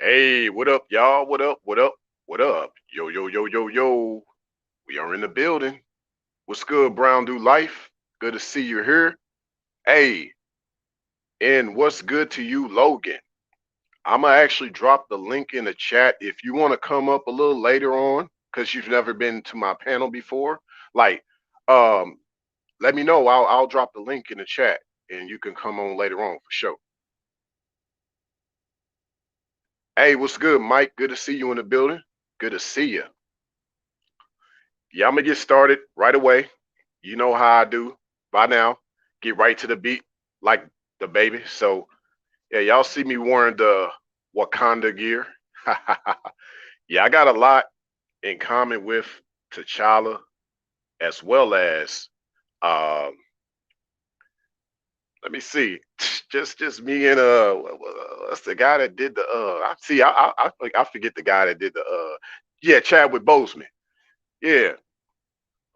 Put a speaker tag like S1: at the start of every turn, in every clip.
S1: Hey, what up, y'all? What up? What up? What up? Yo, yo, yo, yo, yo. We are in the building. What's good, Brown Do Life? Good to see you here. Hey, and what's good to you, Logan? I'm gonna actually drop the link in the chat if you want to come up a little later on because you've never been to my panel before. Like, um, let me know. I'll drop the link in the chat and you can come on later on for sure. Hey, what's good, Mike? Good to see you in the building. Good to see you. Yeah, I'm gonna get started right away. You know how I do by now. Get right to the beat like the baby. So yeah, y'all see me wearing the Wakanda gear. Yeah, I got a lot in common with T'Challa as well as um let me see. Just me and what's the guy that did the I see I forget the guy that did the yeah, Chadwick Boseman. Yeah.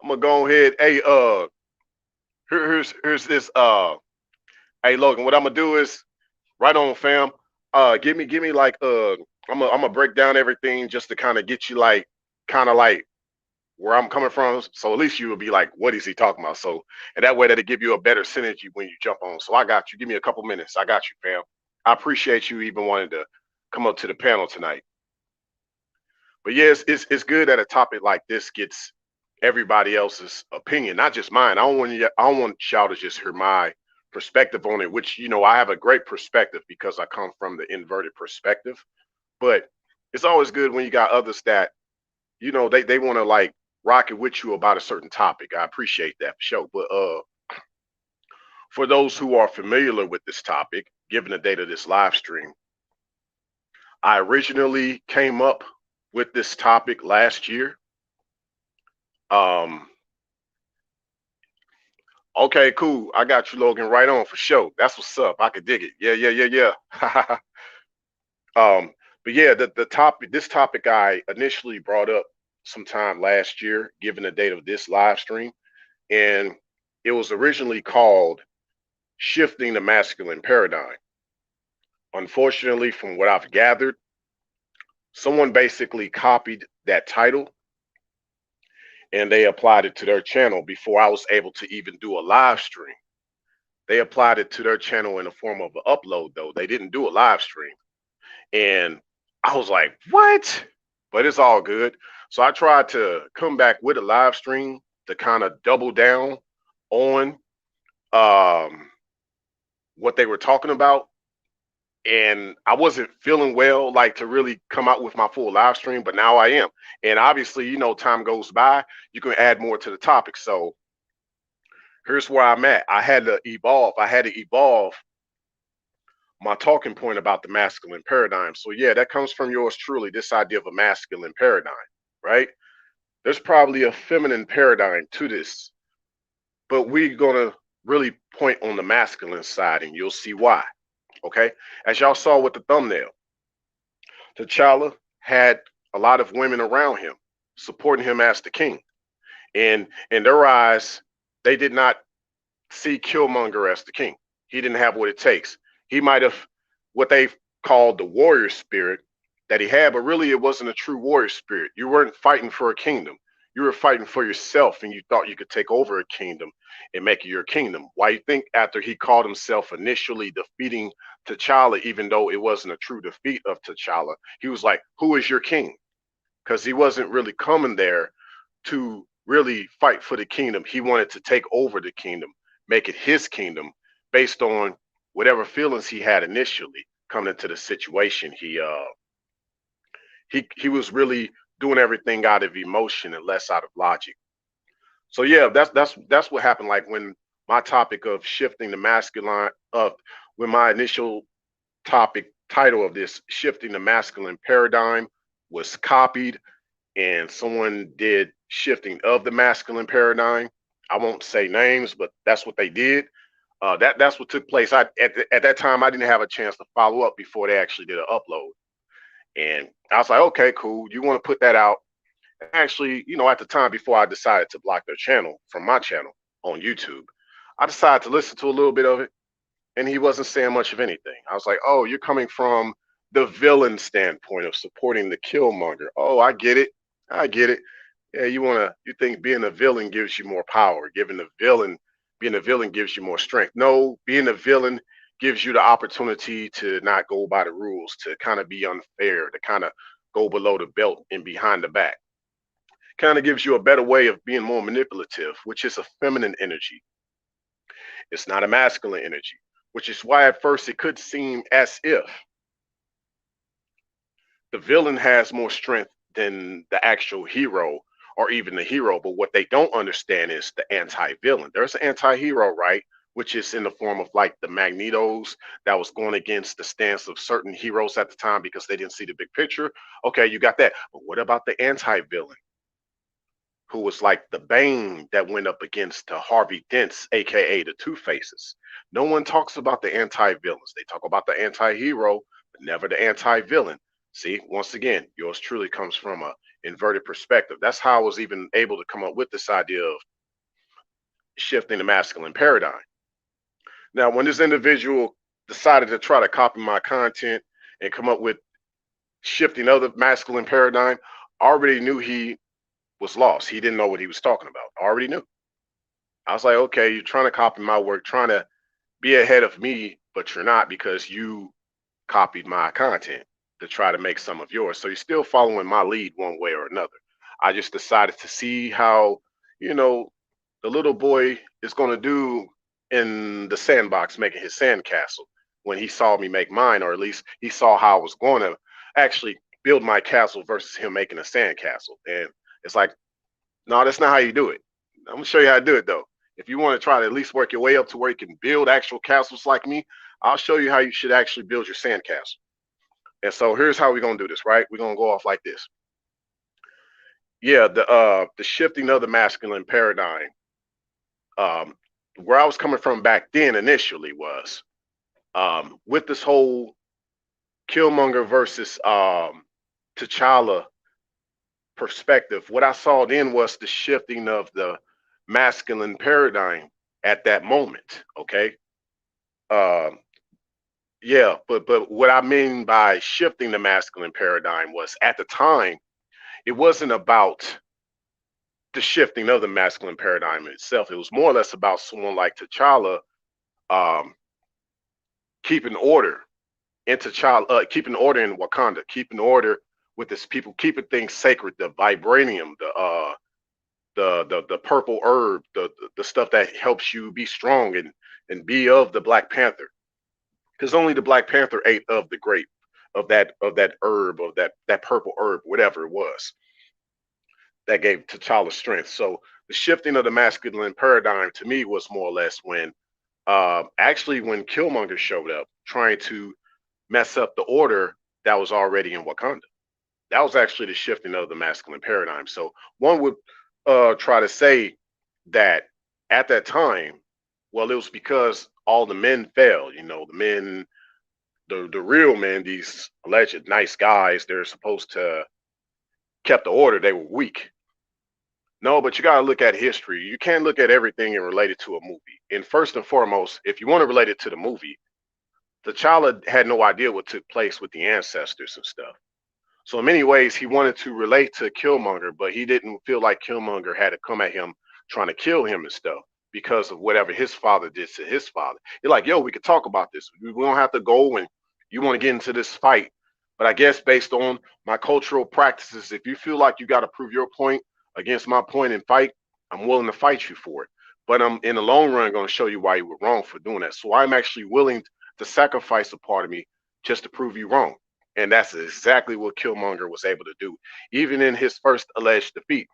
S1: I'm gonna go ahead. Hey, here's this hey Logan, what I'm gonna do is right on, fam. Give me like I'm gonna break down everything just to kind of get you like kind of like where I'm coming from. So at least you will be like, what is he talking about? So and that way that'll give you a better synergy when you jump on. So I got you. Give me a couple minutes. I got you, fam. I appreciate you even wanting to come up to the panel tonight. But yes, it's good that a topic like this gets everybody else's opinion, not just mine. I don't want y'all to just hear my perspective on it, which I have a great perspective because I come from the inverted perspective. But it's always good when you got others that they want to like rock it with you about a certain topic. I appreciate that for sure. But for those who are familiar with this topic, given the date of this live stream, I originally came up with this topic last year. Um, okay, cool. I got you, Logan. Right on for sure. That's what's up. I could dig it. Yeah, yeah, yeah, yeah. um, but yeah, this topic I initially brought up sometime last year, given the date of this live stream, and it was originally called "Shifting the Masculine Paradigm." Unfortunately, from what I've gathered, someone basically copied that title and they applied it to their channel before I was able to even do a live stream. They applied it to their channel in the form of an upload, though. They didn't do a live stream. And I was like, what? But it's all good. So I tried to come back with a live stream to kind of double down on um, what they were talking about. And I wasn't feeling well, like to really come out with my full live stream, but now I am. And obviously, time goes by, you can add more to the topic. So here's where I'm at. I had to evolve. I had to evolve my talking point about the masculine paradigm. So yeah, that comes from yours truly, this idea of a masculine paradigm, right? There's probably a feminine paradigm to this, but we're gonna really point on the masculine side and you'll see why. Okay. As y'all saw with the thumbnail, T'Challa had a lot of women around him supporting him as the king. And in their eyes, they did not see Killmonger as the king. He didn't have what it takes. He might have what they called the warrior spirit that he had, but really it wasn't a true warrior spirit. You weren't fighting for a kingdom. You were fighting for yourself, and you thought you could take over a kingdom and make it your kingdom. Why you think after he called himself initially defeating T'Challa, even though it wasn't a true defeat of T'Challa, he was like, "Who is your king?" Because he wasn't really coming there to really fight for the kingdom. He wanted to take over the kingdom, make it his kingdom based on whatever feelings he had initially coming into the situation. He was really doing everything out of emotion and less out of logic. So yeah, that's what happened. Like when my topic of shifting the masculine of when my initial topic title of this shifting the masculine paradigm was copied and someone did shifting of the masculine paradigm. I won't say names, but that's what they did. That's what took place. At that time I didn't have a chance to follow up before they actually did an upload, and I was like, okay, cool. You want to put that out? And actually, at the time before I decided to block their channel from my channel on YouTube, I decided to listen to a little bit of it, and he wasn't saying much of anything. I was like, oh, you're coming from the villain standpoint of supporting the Killmonger. Oh, I get it. I get it. Yeah, you think being a villain gives you more power, being a villain gives you more strength. No, being a villain gives you the opportunity to not go by the rules, to kind of be unfair, to kind of go below the belt and behind the back. Kind of gives you a better way of being more manipulative, which is a feminine energy. It's not a masculine energy, which is why at first it could seem as if the villain has more strength than the actual hero or even the hero. But what they don't understand is the anti-villain. There's an anti-hero, right? Which is in the form of like the Magnetos that was going against the stance of certain heroes at the time because they didn't see the big picture. Okay, you got that. But what about the anti-villain, who was like the Bane that went up against Harvey Dent's, aka the Two Faces? No one talks about the anti-villains. They talk about the anti-hero, but never the anti-villain. See, once again, yours truly comes from a inverted perspective. That's how I was even able to come up with this idea of shifting the masculine paradigm. Now, when this individual decided to try to copy my content and come up with shifting of the masculine paradigm, I already knew he was lost. He didn't know what he was talking about. I already knew. I was like, okay, you're trying to copy my work, trying to be ahead of me, but you're not because you copied my content to try to make some of yours. So you're still following my lead one way or another. I just decided to see how, you know, the little boy is going to do in the sandbox making his sandcastle when he saw me make mine, or at least he saw how I was going to actually build my castle versus him making a sandcastle. And it's like, no, that's not how you do it. I'm gonna show you how to do it though. If you want to try to at least work your way up to where you can build actual castles like me, I'll show you how you should actually build your sandcastle. And so here's how we're gonna do this, right? We're gonna go off like this. Yeah, the shifting of the masculine paradigm. Where I was coming from back then initially was with this whole Killmonger versus T'Challa perspective. What I saw then was the shifting of the masculine paradigm at that moment. Okay. Um, yeah, but what I mean by shifting the masculine paradigm was at the time it wasn't about the shifting of the masculine paradigm itself. It was more or less about someone like T'Challa um, keeping order in T'Challa, keeping order in Wakanda, keeping order with his people, keeping things sacred, the vibranium, the purple herb, the stuff that helps you be strong and be of the Black Panther. Because only the Black Panther ate of the grape, of that herb, of that purple herb, whatever it was, that gave T'Challa strength. So the shifting of the masculine paradigm to me was more or less when actually when Killmonger showed up trying to mess up the order that was already in Wakanda. That was actually the shifting of the masculine paradigm. So one would try to say that at that time, well, it was because all the men fell. You know, the men, the real men, these alleged nice guys, they're supposed to kept the order. They were weak. No, but you got to look at history. You can't look at everything and relate it to a movie. And first and foremost, if you want to relate it to the movie, T'Challa had no idea what took place with the ancestors and stuff. So in many ways, he wanted to relate to Killmonger, but he didn't feel like Killmonger had to come at him trying to kill him and stuff because of whatever his father did to his father. You're like, yo, we could talk about this. We don't have to go and you want to get into this fight. But I guess based on my cultural practices, if you feel like you got to prove your point against my point and fight, I'm willing to fight you for it. But I'm in the long run going to show you why you were wrong for doing that. So I'm actually willing to sacrifice a part of me just to prove you wrong. And that's exactly what Killmonger was able to do, even in his first alleged defeat,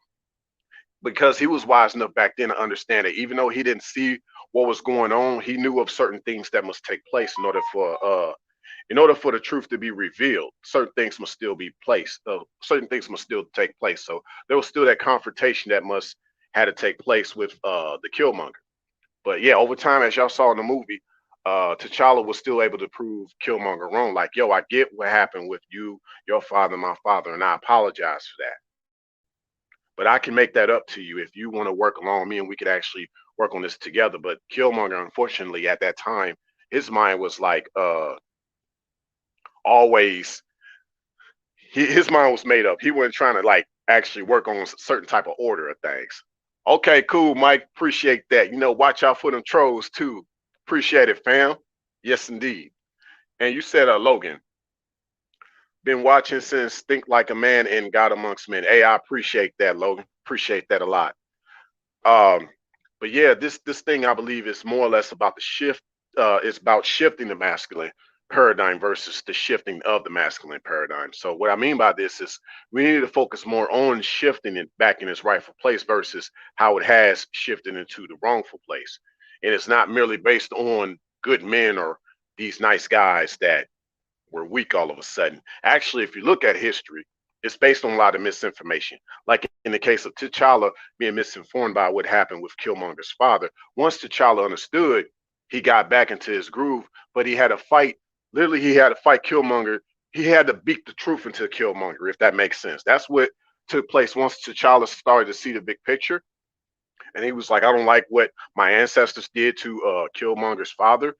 S1: because he was wise enough back then to understand that even though he didn't see what was going on, he knew of certain things that must take place in order for the truth to be revealed. Certain things must still be placed. Certain things must still take place. So there was still that confrontation that must had to take place with the Killmonger. But yeah, over time, as y'all saw in the movie, T'Challa was still able to prove Killmonger wrong. Like, yo, I get what happened with you, your father, my father, and I apologize for that. But I can make that up to you if you want to work along with me and we could actually work on this together. But Killmonger, unfortunately, at that time, his mind was like, always, his mind was made up. He wasn't trying to like actually work on a certain type of order of things. Okay, cool, Mike. Appreciate that. You know, watch out for them trolls too. Appreciate it, fam. Yes, indeed. And you said, Logan, been watching since Think Like a Man and God Amongst Men. Hey, I appreciate that, Logan. Appreciate that a lot. Um, but yeah, this thing I believe is more or less about the shift. It's about shifting the masculine paradigm versus the shifting of the masculine paradigm. So what I mean by this is we need to focus more on shifting it back in its rightful place versus how it has shifted into the wrongful place. And it's not merely based on good men or these nice guys that were weak all of a sudden. Actually, if you look at history, it's based on a lot of misinformation. Like in the case of T'Challa being misinformed by what happened with Killmonger's father. Once T'Challa understood, he got back into his groove, but he had to fight. Literally, he had to fight Killmonger. He had to beat the truth into Killmonger, if that makes sense. That's what took place once T'Challa started to see the big picture. And he was like, I don't like what my ancestors did to Killmonger's father.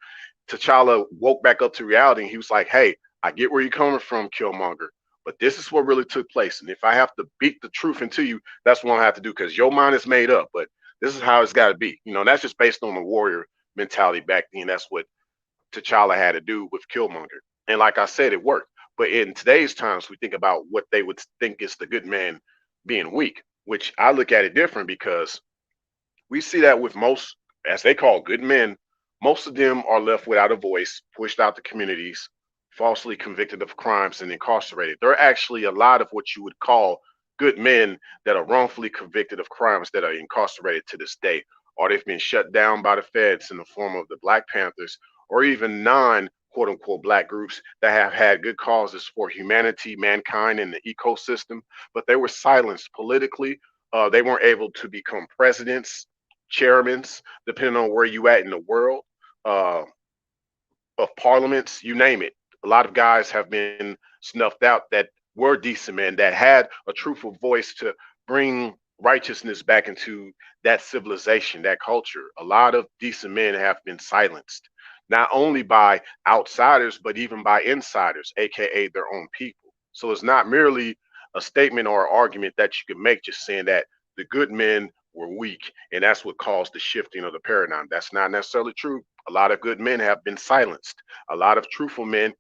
S1: T'Challa woke back up to reality and he was like, hey, I get where you're coming from, Killmonger, but this is what really took place. And if I have to beat the truth into you, that's what I have to do because your mind is made up, but this is how it's got to be. You know, that's just based on the warrior mentality back then. That's what T'Challa had to do with Killmonger. And like I said, it worked. But in today's times, we think about what they would think is the good man being weak, which I look at it different because we see that with most, as they call good men, most of them are left without a voice, pushed out the communities, falsely convicted of crimes, and incarcerated. There are actually a lot of what you would call good men that are wrongfully convicted of crimes that are incarcerated to this day, or they've been shut down by the feds in the form of the Black Panthers, or even non quote unquote black groups that have had good causes for humanity, mankind, and the ecosystem, but they were silenced politically. They weren't able to become presidents, chairmans, depending on where you at in the world, uh, of parliaments, you name it. A lot of guys have been snuffed out that were decent men that had a truthful voice to bring righteousness back into that civilization, that culture. A lot of decent men have been silenced, not only by outsiders, but even by insiders, aka their own people. So it's not merely a statement or argument that you can make just saying that the good men were weak and that's what caused the shifting of the paradigm. That's not necessarily true. A lot of good men have been silenced. A lot of truthful men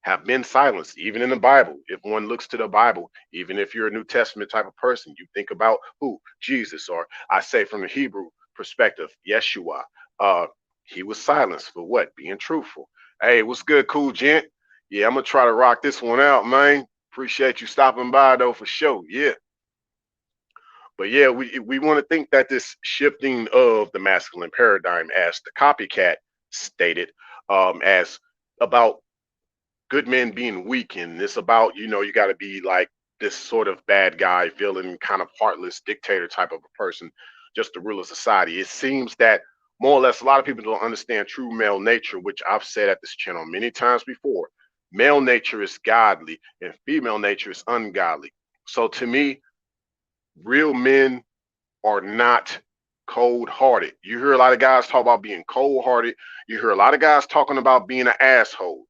S1: have been silenced, even in the Bible. If one looks to the Bible, even if you're a New Testament type of person, you think about who? Jesus, or I say from the Hebrew perspective, Yeshua. Uh, he was silenced for what? Being truthful. Hey, what's good, cool gent? Yeah, I'm gonna try to rock this one out, man. Appreciate you stopping by though for sure. Yeah. But yeah, we want to think that this shifting of the masculine paradigm, as the copycat stated, as about good men being weak, and it's about, you know, you got to be like this sort of bad guy, villain, kind of heartless dictator type of a person, just to rule a society. It seems that more or less a lot of people don't understand true male nature, which I've said at this channel many times before. Male nature is godly, and female nature is ungodly. So to me, real men are not cold hearted. You hear a lot of guys talk about being cold hearted. You hear a lot of guys talking about being an asshole.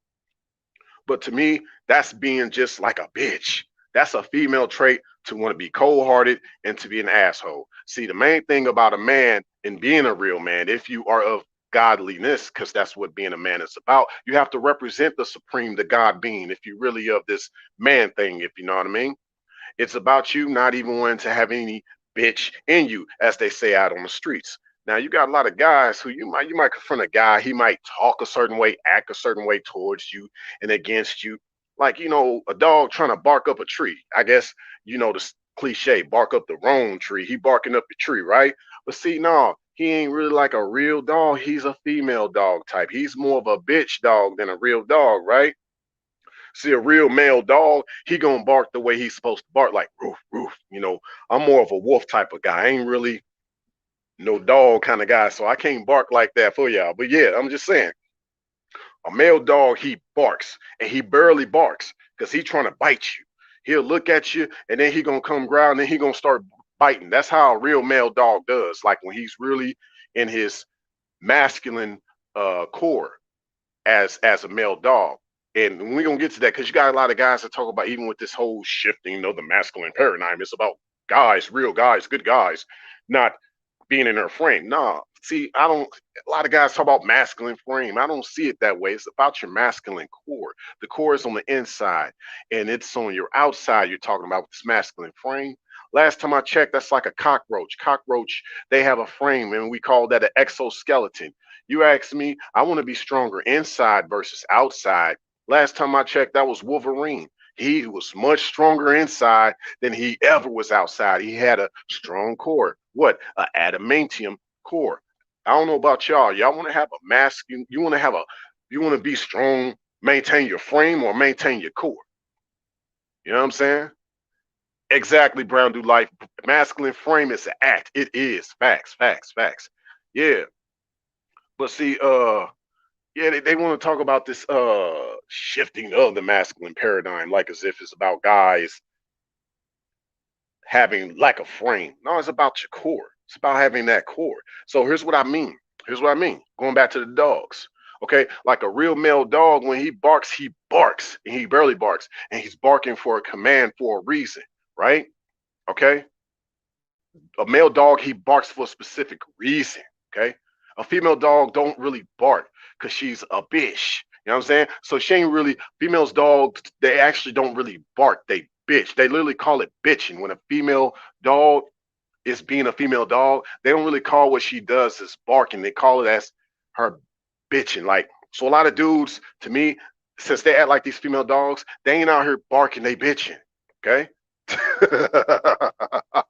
S1: But to me, that's being just like a bitch. That's a female trait to want to be cold hearted and to be an asshole. See, the main thing about a man and being a real man, if you are of godliness, because that's what being a man is about, you have to represent the supreme, the God being, if you really of this man thing, if you know what I mean. It's about you not even wanting to have any bitch in you, as they say out on the streets. Now you got a lot of guys who you might confront a guy, he might talk a certain way, act a certain way towards you and against you. Like, you know, a dog trying to bark up a tree. I guess, you know, the cliche, bark up the wrong tree. He barking up the tree, right? But see, no, he ain't really like a real dog. He's a female dog type. He's more of a bitch dog than a real dog, right? See, a real male dog, he gonna bark the way he's supposed to bark, like roof, roof. You know, I'm more of a wolf type of guy. I ain't really no dog kind of guy, so I can't bark like that for y'all. But yeah, I'm just saying, a male dog, he barks, and he barely barks because he trying to bite you. He'll look at you, and then he gonna come growl, and then he gonna start biting. That's how a real male dog does. Like when he's really in his masculine core as a male dog. And we're gonna get to that because you got a lot of guys that talk about even with this whole shifting of the masculine paradigm, it's about guys, real guys, good guys, not being in their frame. Nah, see, I don't. A lot of guys talk about masculine frame. I don't see it that way. It's about your masculine core. The core is on the inside, and it's on your outside. You're talking about this masculine frame. Last time I checked, that's like a cockroach. Cockroach, they have a frame, and we call that an exoskeleton. You ask me, I want to be stronger inside versus outside. Last time I checked, that was Wolverine. He was much stronger inside than he ever was outside. He had a strong core. What? An adamantium core. I don't know about y'all. Y'all want to have a masculine, you want to be strong, maintain your frame or maintain your core. You know what I'm saying? Exactly, Brown do life. Masculine frame is an act. It is. Facts, facts, facts. Yeah. But see, yeah, they want to talk about this shifting of the masculine paradigm, like as if it's about guys having lack of frame. No, it's about your core. It's about having that core. So here's what I mean. Here's what I mean. Going back to the dogs. Okay, like a real male dog, when he barks, and he barely barks, and he's barking for a command for a reason, right? Okay, a male dog, he barks for a specific reason. Okay, a female dog don't really bark because she's a bitch. You know what I'm saying? So she ain't really, females dogs, they actually don't really bark. They bitch. They literally call it bitching. When a female dog is being a female dog, they don't really call what she does as barking. They call it as her bitching. Like, so a lot of dudes, to me, since they act like these female dogs, they ain't out here barking, they bitching. Okay. A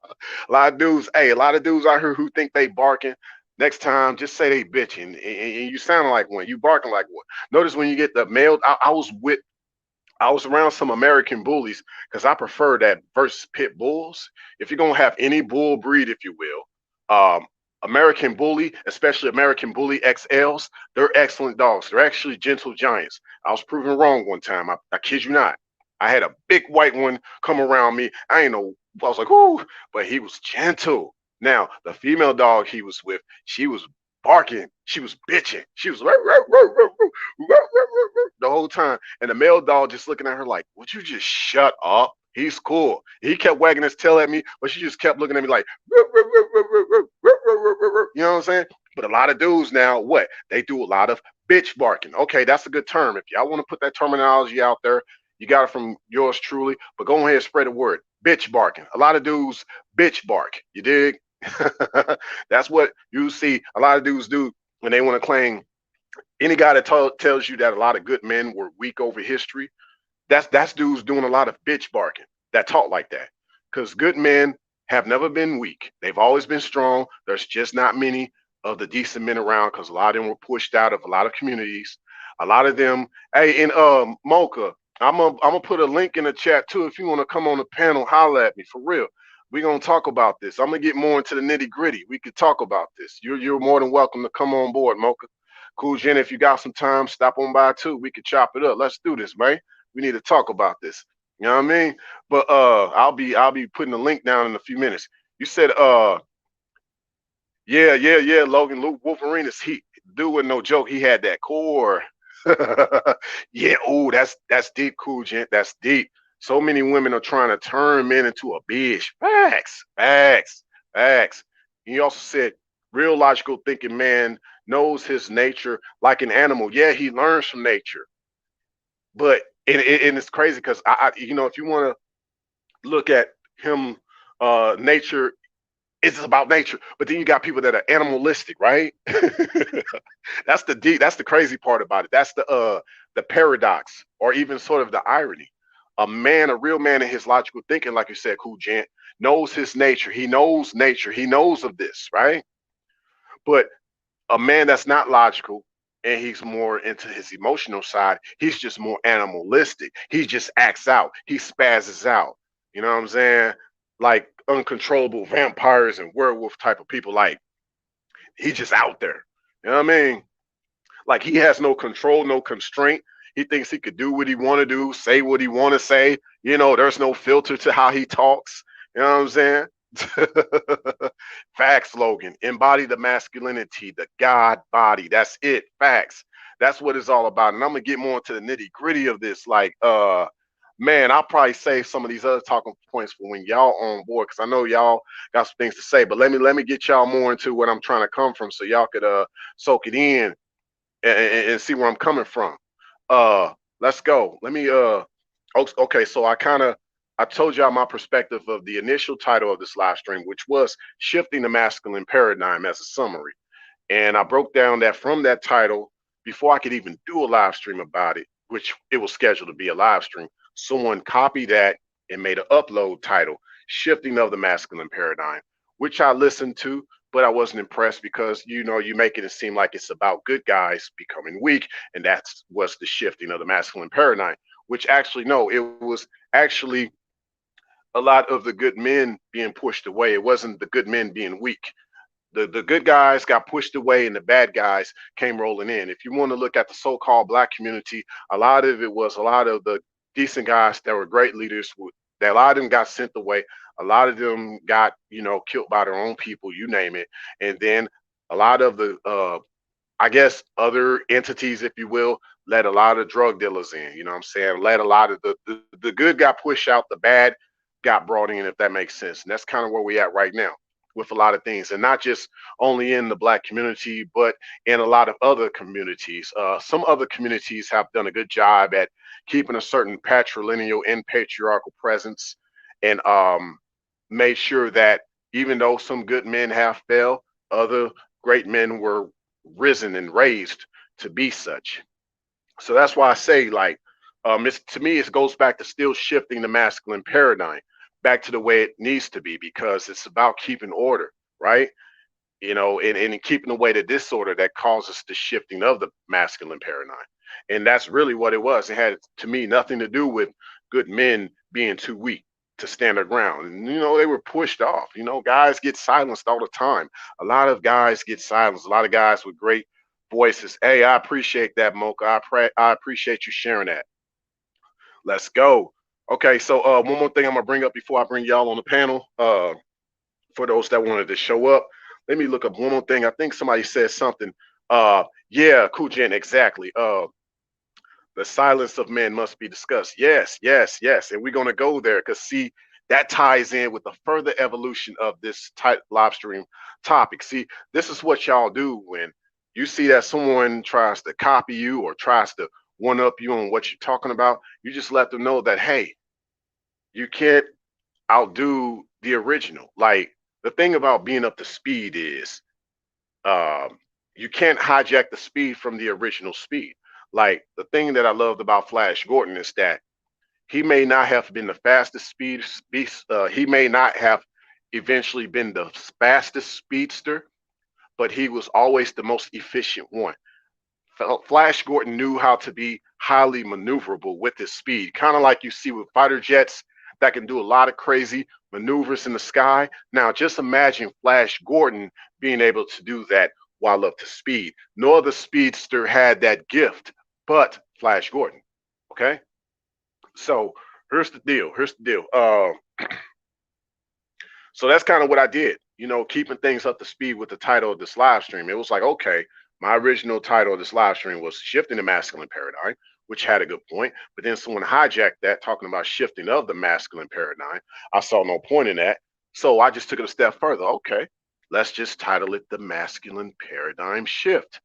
S1: lot of dudes, hey, a lot of dudes out here who think they barking. Next time, just say they bitching, and you sound like one. You barking like one. Notice when you get the male. I was around some American bullies because I prefer that versus pit bulls. If you're gonna have any bull breed, if you will, American bully, especially American bully XLs, they're excellent dogs. They're actually gentle giants. I was proven wrong one time. I kid you not. I had a big white one come around me. I ain't know. I was like, "Ooh," but he was gentle. Now the female dog he was with, she was barking. She was bitching. She was the whole time. And the male dog just looking at her like, would you just shut up? He's cool. He kept wagging his tail at me, but she just kept looking at me like, you know what I'm saying? But a lot of dudes now, what? They do a lot of bitch barking. Okay, that's a good term. If y'all want to put that terminology out there, you got it from yours truly, but go ahead and spread the word. Bitch barking. A lot of dudes bitch bark. You dig? That's what you see a lot of dudes do when they want to claim. Any guy that tells you that a lot of good men were weak over history, that's dudes doing a lot of bitch barking that talk like that. Because good men have never been weak. They've always been strong. There's just not many of the decent men around because a lot of them were pushed out of a lot of communities. A lot of them, hey, in Mocha, I'm gonna put a link in the chat too. If you want to come on the panel, holla at me for real. We're gonna talk about this. I'm gonna get more into the nitty-gritty. We could talk about this. You're more than welcome to come on board, Mocha. Cool, Jen. If you got some time, stop on by too. We could chop it up. Let's do this, man. We need to talk about this. You know what I mean? But I'll be putting the link down in a few minutes. You said yeah, Logan Luke Wolverine is he dude with no joke. He had that core. Yeah, oh, that's deep, cool, gent. That's deep. So many women are trying to turn men into a bitch. Facts, facts, facts. He also said real logical thinking man knows his nature like an animal. Yeah, he learns from nature. But and it's crazy because if you want to look at him, nature it's about nature. But then you got people that are animalistic, right? That's the crazy part about it. That's the paradox, or even sort of the irony. A real man in his logical thinking, like you said, cool gent, knows his nature. He knows nature. He knows of this, right? But a man that's not logical and he's more into his emotional side, he's just more animalistic. He just acts out. He spazzes out. You know what I'm saying? Like uncontrollable vampires and werewolf type of people. Like he's just out there. You know what I mean? Like he has no control, no constraint. He thinks he could do what he want to do, say what he want to say. There's no filter to how he talks. You know what I'm saying? Facts, Logan. Embody the masculinity, the God body. That's it. Facts. That's what it's all about. And I'm gonna get more into the nitty gritty of this. Like, man, I'll probably save some of these other talking points for when y'all on board, because I know y'all got some things to say. But let me get y'all more into what I'm trying to come from, so y'all could soak it in and see where I'm coming from. Uh, let's go. Let me okay. So I told y'all my perspective of the initial title of this live stream, which was shifting the masculine paradigm as a summary. And I broke down that from that title, before I could even do a live stream about it, which it was scheduled to be a live stream, someone copied that and made an upload title, Shifting of the Masculine Paradigm, which I listened to, but I wasn't impressed because, you make it seem like it's about good guys becoming weak, and that's what's the shifting of the masculine paradigm, which actually, no, it was actually a lot of the good men being pushed away. It wasn't the good men being weak. The good guys got pushed away and the bad guys came rolling in. If you want to look at the so-called black community, a lot of it was a lot of the decent guys that were great leaders. That a lot of them got sent away. A lot of them got killed by their own people. You name it. And then a lot of the I guess other entities, if you will, let a lot of drug dealers in. You know what I'm saying? Let a lot of the good got pushed out, the bad got brought in, if that makes sense. And that's kind of where we at right now with a lot of things, and not just only in the black community, but in a lot of other communities. Some other communities have done a good job at keeping a certain patrilineal and patriarchal presence, and made sure that even though some good men have failed, other great men were risen and raised to be such. So that's why I say, like, to me, it goes back to still shifting the masculine paradigm back to the way it needs to be, because it's about keeping order, right? And keeping away the disorder that causes the shifting of the masculine paradigm. And that's really what it was. It had, to me, nothing to do with good men being too weak to stand their ground. And, they were pushed off. Guys get silenced all the time. A lot of guys get silenced. A lot of guys with great voices. Hey, I appreciate that, Mocha. I appreciate you sharing that. Let's go. Okay, so one more thing I'm gonna bring up before I bring y'all on the panel. For those that wanted to show up, let me look up one more thing. I think somebody said something. Yeah, Kujen, exactly. The silence of men must be discussed. Yes, yes, yes. And we're gonna go there because see, that ties in with the further evolution of this live stream topic. See, this is what y'all do when you see that someone tries to copy you or tries to one up you on what you're talking about. You just let them know that, hey, you can't outdo the original. Like, the thing about being up to speed is um, you can't hijack the speed from the original speed. Like, the thing that I loved about Flash Gordon is that he may not have been the fastest he may not have eventually been the fastest speedster, but he was always the most efficient one. Flash Gordon knew how to be highly maneuverable with his speed, kind of like you see with fighter jets that can do a lot of crazy maneuvers in the sky. Now, just imagine Flash Gordon being able to do that while up to speed. No other speedster had that gift but Flash Gordon. Okay, so here's the deal. Here's the deal. So that's kind of what I did, keeping things up to speed with the title of this live stream. It was like, okay, my original title of this live stream was Shifting the Masculine Paradigm, which had a good point. But then someone hijacked that, talking about shifting of the masculine paradigm. I saw no point in that. So I just took it a step further. Okay, let's just title it The Masculine Paradigm Shift,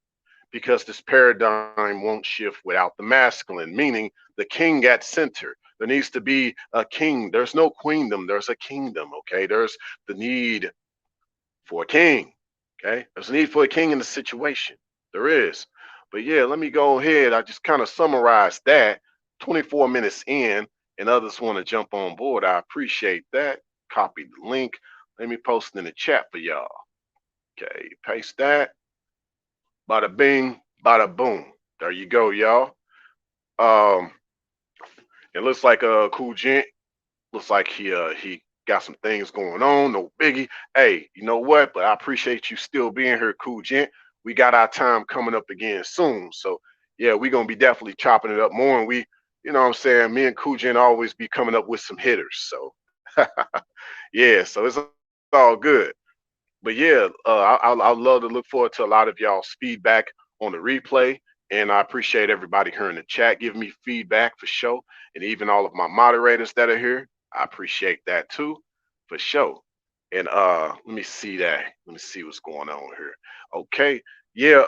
S1: because this paradigm won't shift without the masculine, meaning the king at center. There needs to be a king. There's no queendom, there's a kingdom, okay? There's the need for a king, okay? There's a need for a king in the situation. There is. But yeah, let me go ahead. I just kind of summarized that 24 minutes in, and others want to jump on board. I appreciate that. Copy the link. Let me post in the chat for y'all. Okay, paste that. Bada bing, bada boom. There you go, y'all. Um, it looks like a cool gent. Looks like he got some things going on. No biggie. Hey, you know what? But I appreciate you still being here, cool gent. We got our time coming up again soon. So yeah, we're gonna be definitely chopping it up more. And you know what I'm saying, me and cool gent always be coming up with some hitters. So yeah, so it's all good. But yeah, I'll love to look forward to a lot of y'all's feedback on the replay. And I appreciate everybody here in the chat giving me feedback for sure. And even all of my moderators that are here, I appreciate that too, for sure. And let me see that. Let me see what's going on here. Okay. Yeah,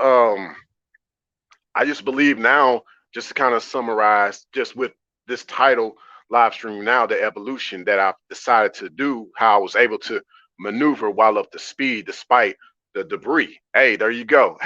S1: I just believe now, just to kind of summarize, just with this title live stream now, the evolution that I've decided to do, how I was able to maneuver while up to speed despite the debris. Hey, there you go.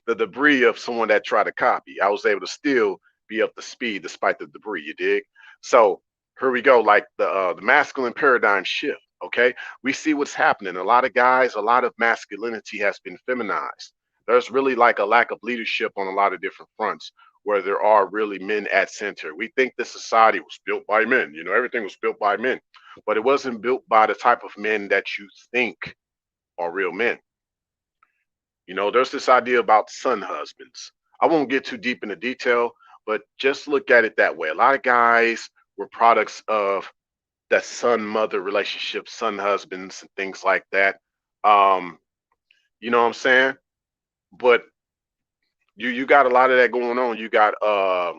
S1: The debris of someone that tried to copy. I was able to still be up to speed despite the debris, you dig? So here we go, like the masculine paradigm shift. Okay, we see what's happening. A lot of guys, a lot of masculinity has been feminized. There's really like a lack of leadership on a lot of different fronts where there are really men at center. We think the society was built by men, you know, everything was built by men, but it wasn't built by the type of men that you think are real men. You know, there's this idea about son husbands. I won't get too deep into detail, but just look at it that way. A lot of guys were products of that son mother relationship, son husbands, and things like that. Um, you know what I'm saying? But you got a lot of that going on. You got a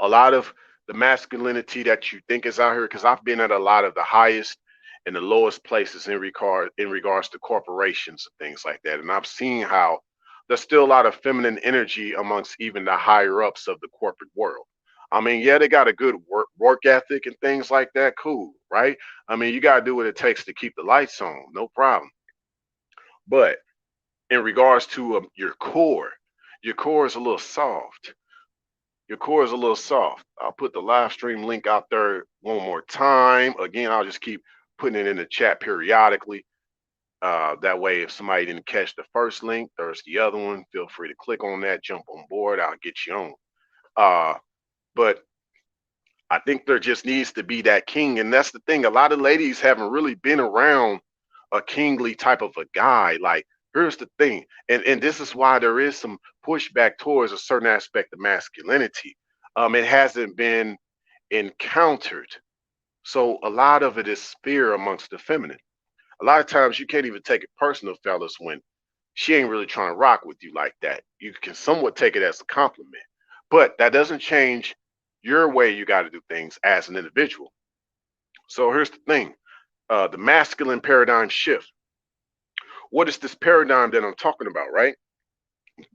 S1: lot of the masculinity that you think is out here, because I've been at a lot of the highest and the lowest places in regards to corporations and things like that, and I've seen how there's still a lot of feminine energy amongst even the higher ups of the corporate world. I mean, yeah, they got a good work ethic and things like that. Cool, right? I mean, you got to do what it takes to keep the lights on, no problem. But in regards to your core is a little soft. Your core is a little soft. I'll put the live stream link out there one more time. Again, I'll just keep putting it in the chat periodically. That way, if somebody didn't catch the first link, there's the other one. Feel free to click on that, jump on board. I'll get you on. But I think there just needs to be that king. And that's the thing. A lot of ladies haven't really been around a kingly type of a guy. Like, here's the thing. And this is why there is some pushback towards a certain aspect of masculinity. It hasn't been encountered. So a lot of it is fear amongst the feminine. A lot of times you can't even take it personal, fellas, when she ain't really trying to rock with you like that. You can somewhat take it as a compliment, but that doesn't change your way you got to do things as an individual. So here's the thing, the masculine paradigm shift. What is this paradigm that I'm talking about, right?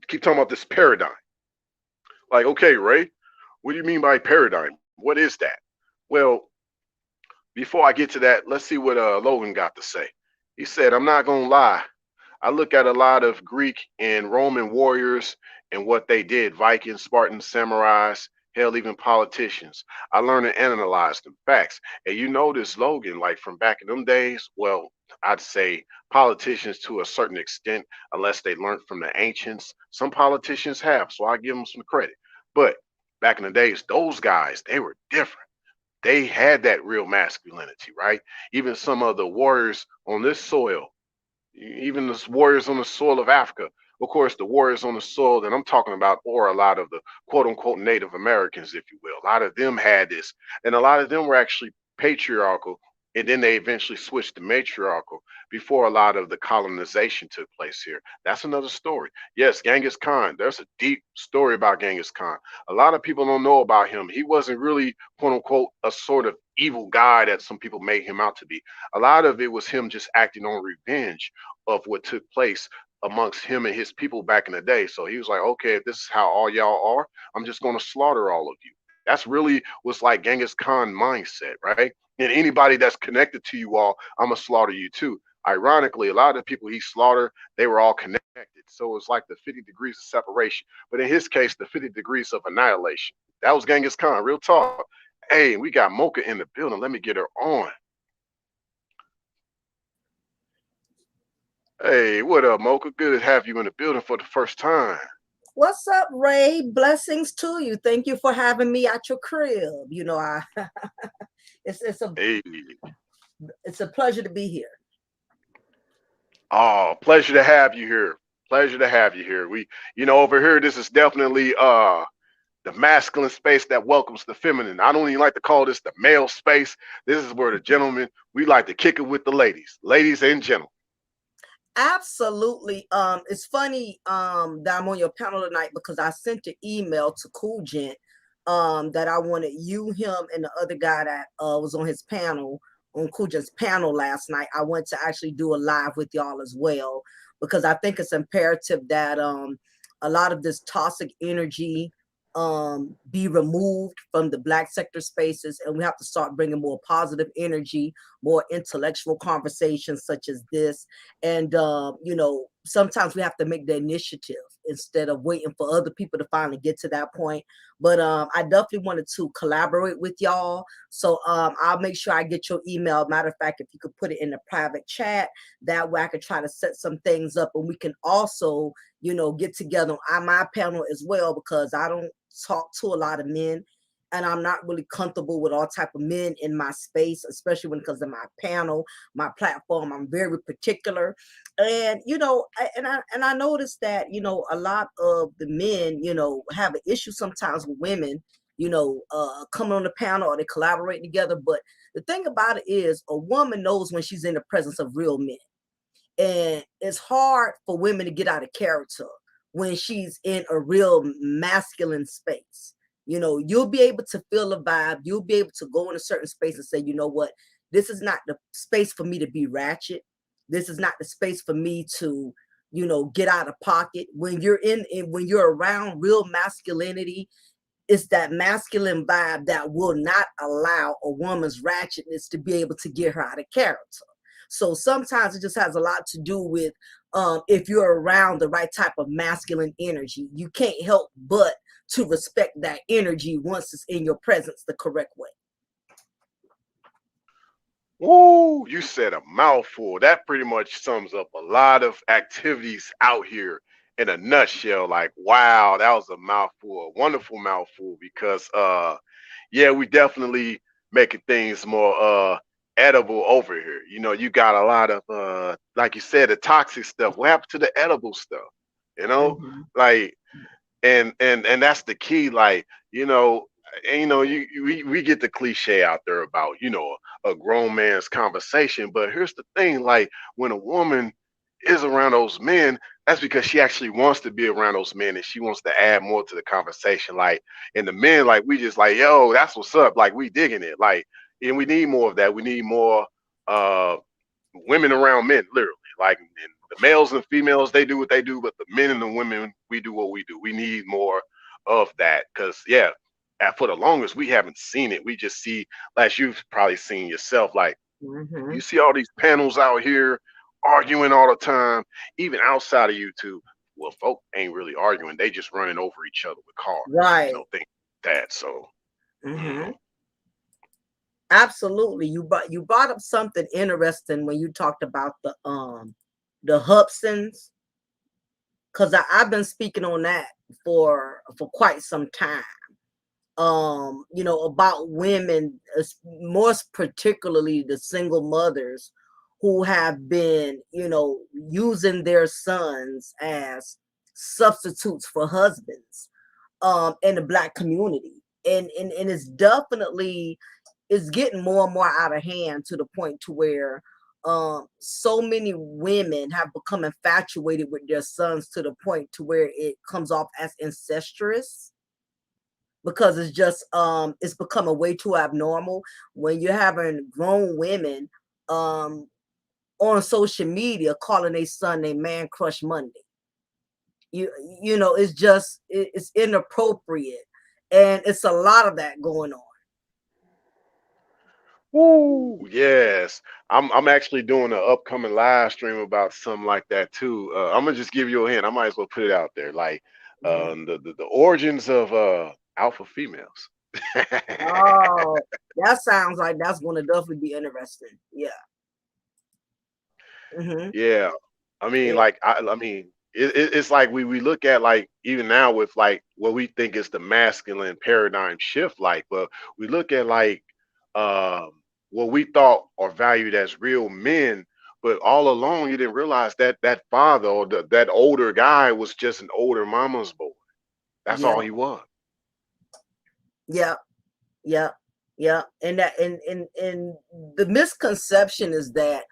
S1: Keep talking about this paradigm. Like, okay, Ray, what do you mean by paradigm? What is that? Well, before I get to that, let's see what Logan got to say. He said, I'm not going to lie. I look at a lot of Greek and Roman warriors and what they did, Vikings, Spartans, samurais, hell, even politicians. I learned to analyze them facts. And you notice, Logan, like from back in them days, well, I'd say politicians to a certain extent, unless they learned from the ancients. Some politicians have, so I give them some credit. But back in the days, those guys, they were different. They had that real masculinity, right? Even some of the warriors on this soil, even the warriors on the soil of Africa. Of course, the warriors on the soil that I'm talking about are a lot of the quote unquote Native Americans, if you will. A lot of them had this, and a lot of them were actually patriarchal, and then they eventually switched to matriarchal before a lot of the colonization took place here. That's another story. Yes, Genghis Khan. There's a deep story about Genghis Khan. A lot of people don't know about him. He wasn't really quote unquote a sort of evil guy that some people made him out to be. A lot of it was him just acting on revenge of what took place amongst him and his people back in the day. So he was like, okay, if this is how all y'all are, I'm just going to slaughter all of you. That's really was like Genghis Khan mindset, right? And anybody that's connected to you all, I'm gonna slaughter you too. Ironically, a lot of the people he slaughtered, they were all connected. So it's like the 50 degrees of separation. But in his case, the 50 degrees of annihilation. That was Genghis Khan, real talk. Hey, we got Mocha in the building. Let me get her on. Hey, what up, Mocha? Good to have you in the building for the first time.
S2: What's up, Ray? Blessings to you. Thank you for having me at your crib. You know, it's a pleasure to be here.
S1: Oh, pleasure to have you here. Pleasure to have you here. We, you know, over here, this is definitely the masculine space that welcomes the feminine. I don't even like to call this the male space. This is where the gentlemen, we like to kick it with the ladies and gentlemen.
S2: Absolutely. It's funny that I'm on your panel tonight because I sent an email to Cool Gent that I wanted you, him, and the other guy that was on his panel, on Cool Gent's panel last night. I want to actually do a live with y'all as well because I think it's imperative that a lot of this toxic energy be removed from the Black sector spaces, and we have to start bringing more positive energy, more intellectual conversations such as this. And you know, sometimes we have to make the initiative instead of waiting for other people to finally get to that point. But I definitely wanted to collaborate with y'all, so I'll make sure I get your email. Matter of fact, if you could put it in the private chat, that way I could try to set some things up, and we can also, you know, get together on my panel as well, because I don't talk to a lot of men, and I'm not really comfortable with all type of men in my space, especially when it comes to my panel, my platform. I'm very particular. And you know, I noticed that, you know, a lot of the men, you know, have an issue sometimes with women, you know, coming on the panel or they collaborate together. But the thing about it is, a woman knows when she's in the presence of real men, and it's hard for women to get out of character when she's in a real masculine space. You know, you'll be able to feel the vibe. You'll be able to go in a certain space and say, you know what, this is not the space for me to be ratchet. This is not the space for me to, you know, get out of pocket. When you're when you're around real masculinity, it's that masculine vibe that will not allow a woman's ratchetness to be able to get her out of character. So sometimes it just has a lot to do with if you're around the right type of masculine energy, you can't help but to respect that energy once it's in your presence the correct way.
S1: Woo, you said a mouthful. That pretty much sums up a lot of activities out here in a nutshell. Like, wow, that was a mouthful, a wonderful mouthful, because yeah, we definitely making things more edible over here. You know, you got a lot of like you said, the toxic stuff. What happened to the edible stuff? You know,
S2: Mm-hmm.
S1: like, and that's the key. Like, you know, and, you know, we get the cliche out there about, you know, a grown man's conversation, but here's the thing: like, when a woman is around those men, that's because she actually wants to be around those men and she wants to add more to the conversation. Like, and the men, like, we just like, yo, that's what's up. Like, we digging it. Like, and we need more of that. We need more uh women around men, literally. Like, and the males and females, they do what they do, but the men and the women, we do what we do. We need more of that, because yeah, for the longest we haven't seen it. We just see, like you've probably seen yourself, like,
S2: Mm-hmm.
S1: you see all these panels out here arguing all the time, even outside of YouTube. Well, folk ain't really arguing; they just running over each other with cars, you
S2: Right.
S1: know, things like that. So,
S2: Mm-hmm.
S1: mhm.
S2: Absolutely. You brought up something interesting when you talked about the Hubsons, because I've been speaking on that for quite some time. You know, about women, more particularly the single mothers who have been, you know, using their sons as substitutes for husbands in the Black community. And it's definitely, it's getting more and more out of hand to the point to where so many women have become infatuated with their sons to the point to where it comes off as incestuous, because it's just it's becoming way too abnormal when you're having grown women um on social media calling a son a man crush Monday. You know, it's just it's inappropriate, and it's a lot of that going on.
S1: Woo, yes. I'm actually doing an upcoming live stream about something like that too. I'm gonna just give you a hint. I might as well put it out there. Like,
S2: Mhm.
S1: the origins of alpha females.
S2: Oh, that sounds like that's going to definitely be interesting. Yeah. Hmm.
S1: Yeah. I mean,
S2: Yeah.
S1: like, I mean, it's like we look at, like, even now with like what we think is the masculine paradigm shift, like, but we look at, like, um what we thought are valued as real men, but all along you didn't realize that that father, or that older guy, was just an older mama's boy. That's
S2: Yeah.
S1: all he was.
S2: Yeah. Yeah. Yeah. And that and the misconception is that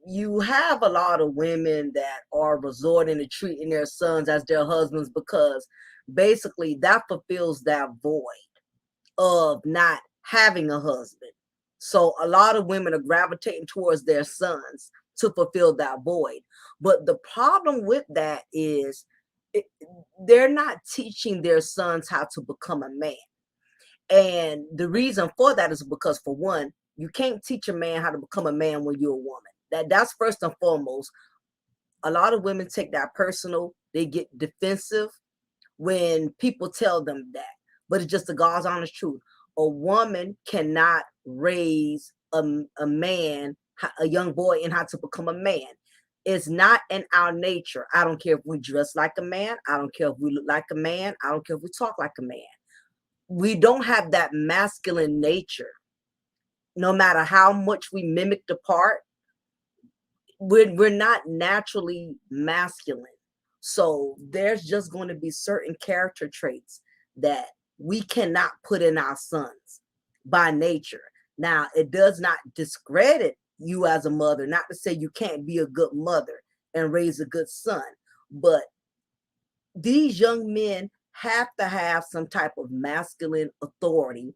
S2: you have a lot of women that are resorting to treating their sons as their husbands because basically that fulfills that void of not having a husband. So a lot of women are gravitating towards their sons to fulfill that void. But the problem with that is it, they're not teaching their sons how to become a man. And the reason for that is because, for one, you can't teach a man how to become a man when you're a woman. That's first and foremost. A lot of women take that personal. They get defensive when people tell them that. But it's just the God's honest truth. A woman cannot raise a man, a young boy, in how to become a man. It's not in our nature. I don't care if we dress like a man. I don't care if we look like a man. I don't care if we talk like a man. We don't have that masculine nature. No matter how much we mimic the part, we're not naturally masculine. So there's just going to be certain character traits that we cannot put in our sons by nature. Now, it does not discredit you as a mother, not to say you can't be a good mother and raise a good son, but these young men have to have some type of masculine authority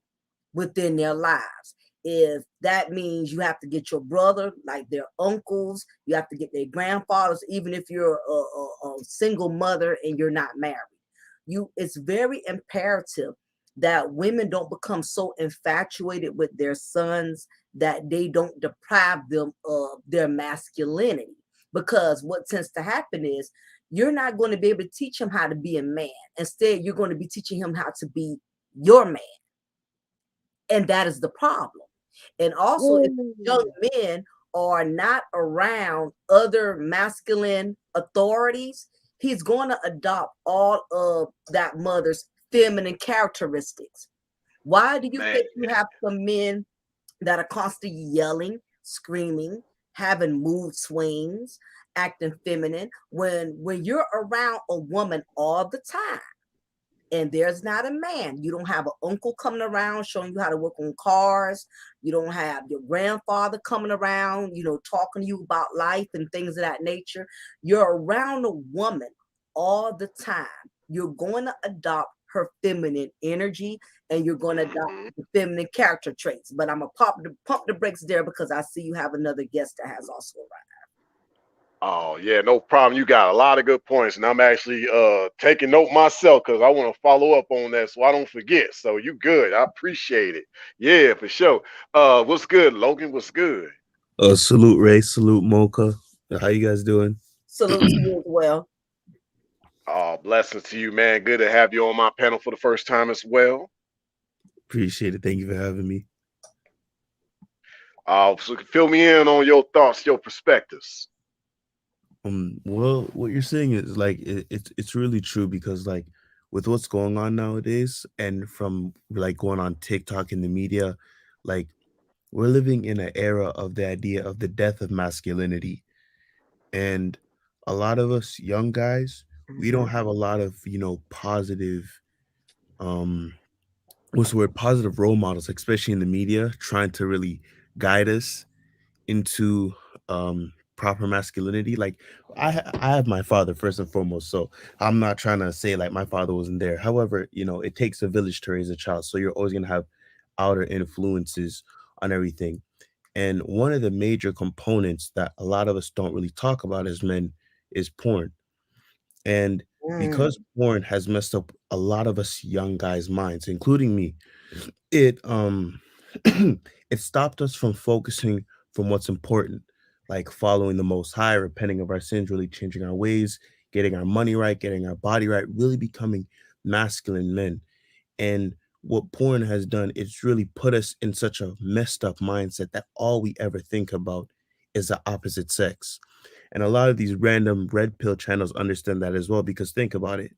S2: within their lives. If that means you have to get your brother, like their uncles, you have to get their grandfathers, even if you're a single mother and you're not married. It's very imperative that women don't become so infatuated with their sons that they don't deprive them of their masculinity. Because what tends to happen is you're not going to be able to teach him how to be a man. Instead, you're going to be teaching him how to be your man. And that is the problem. And also, if young men are not around other masculine authorities, he's going to adopt all of that mother's feminine characteristics. Why do you
S1: Man,
S2: think you have some men that are constantly yelling, screaming, having mood swings, acting feminine when you're around a woman all the time? And there's not a man. You don't have an uncle coming around showing you how to work on cars. You don't have your grandfather coming around, talking to you about life and things of that nature. You're around a woman all the time. You're going to adopt her feminine energy and you're going to adopt
S1: mhm.
S2: the feminine character traits. But I'm going to pump the brakes there because I see you have another guest that has also arrived.
S1: Oh yeah, no problem. You got a lot of good points, and I'm actually taking note myself because I want to follow up on that so I don't forget. So you good. I appreciate it. Yeah, for sure. What's good, Logan? What's good?
S3: Salute Ray, salute Mocha. How you guys doing?
S2: Salute to you as well.
S1: Blessings to you, man. Good to have you on my panel for the first time as well.
S3: Appreciate it. Thank you for having me.
S1: So fill me in on your thoughts, your perspectives.
S3: Well, what you're saying is like it's really true because like with what's going on nowadays, and from like going on TikTok in the media, like we're living in an era of the idea of the death of masculinity, and a lot of us young guys, we don't
S2: Mhm.
S3: have a lot of positive um what's the word, positive role models, especially in the media, trying to really guide us into proper masculinity. Like I have my father first and foremost, so I'm not trying to say like my father wasn't there. However, it takes a village to raise a child, so you're always gonna have outer influences on everything. And one of the major components that a lot of us don't really talk about as men is porn. And
S2: Mm.
S3: because porn has messed up a lot of us young guys' minds, including me, it it stopped us from focusing from what's important, like following the most high, repenting of our sins, really changing our ways, getting our money right, getting our body right, really becoming masculine men. And what porn has done, it's really put us in such a messed up mindset that all we ever think about is the opposite sex. And a lot of these random red pill channels understand that as well, because think about it,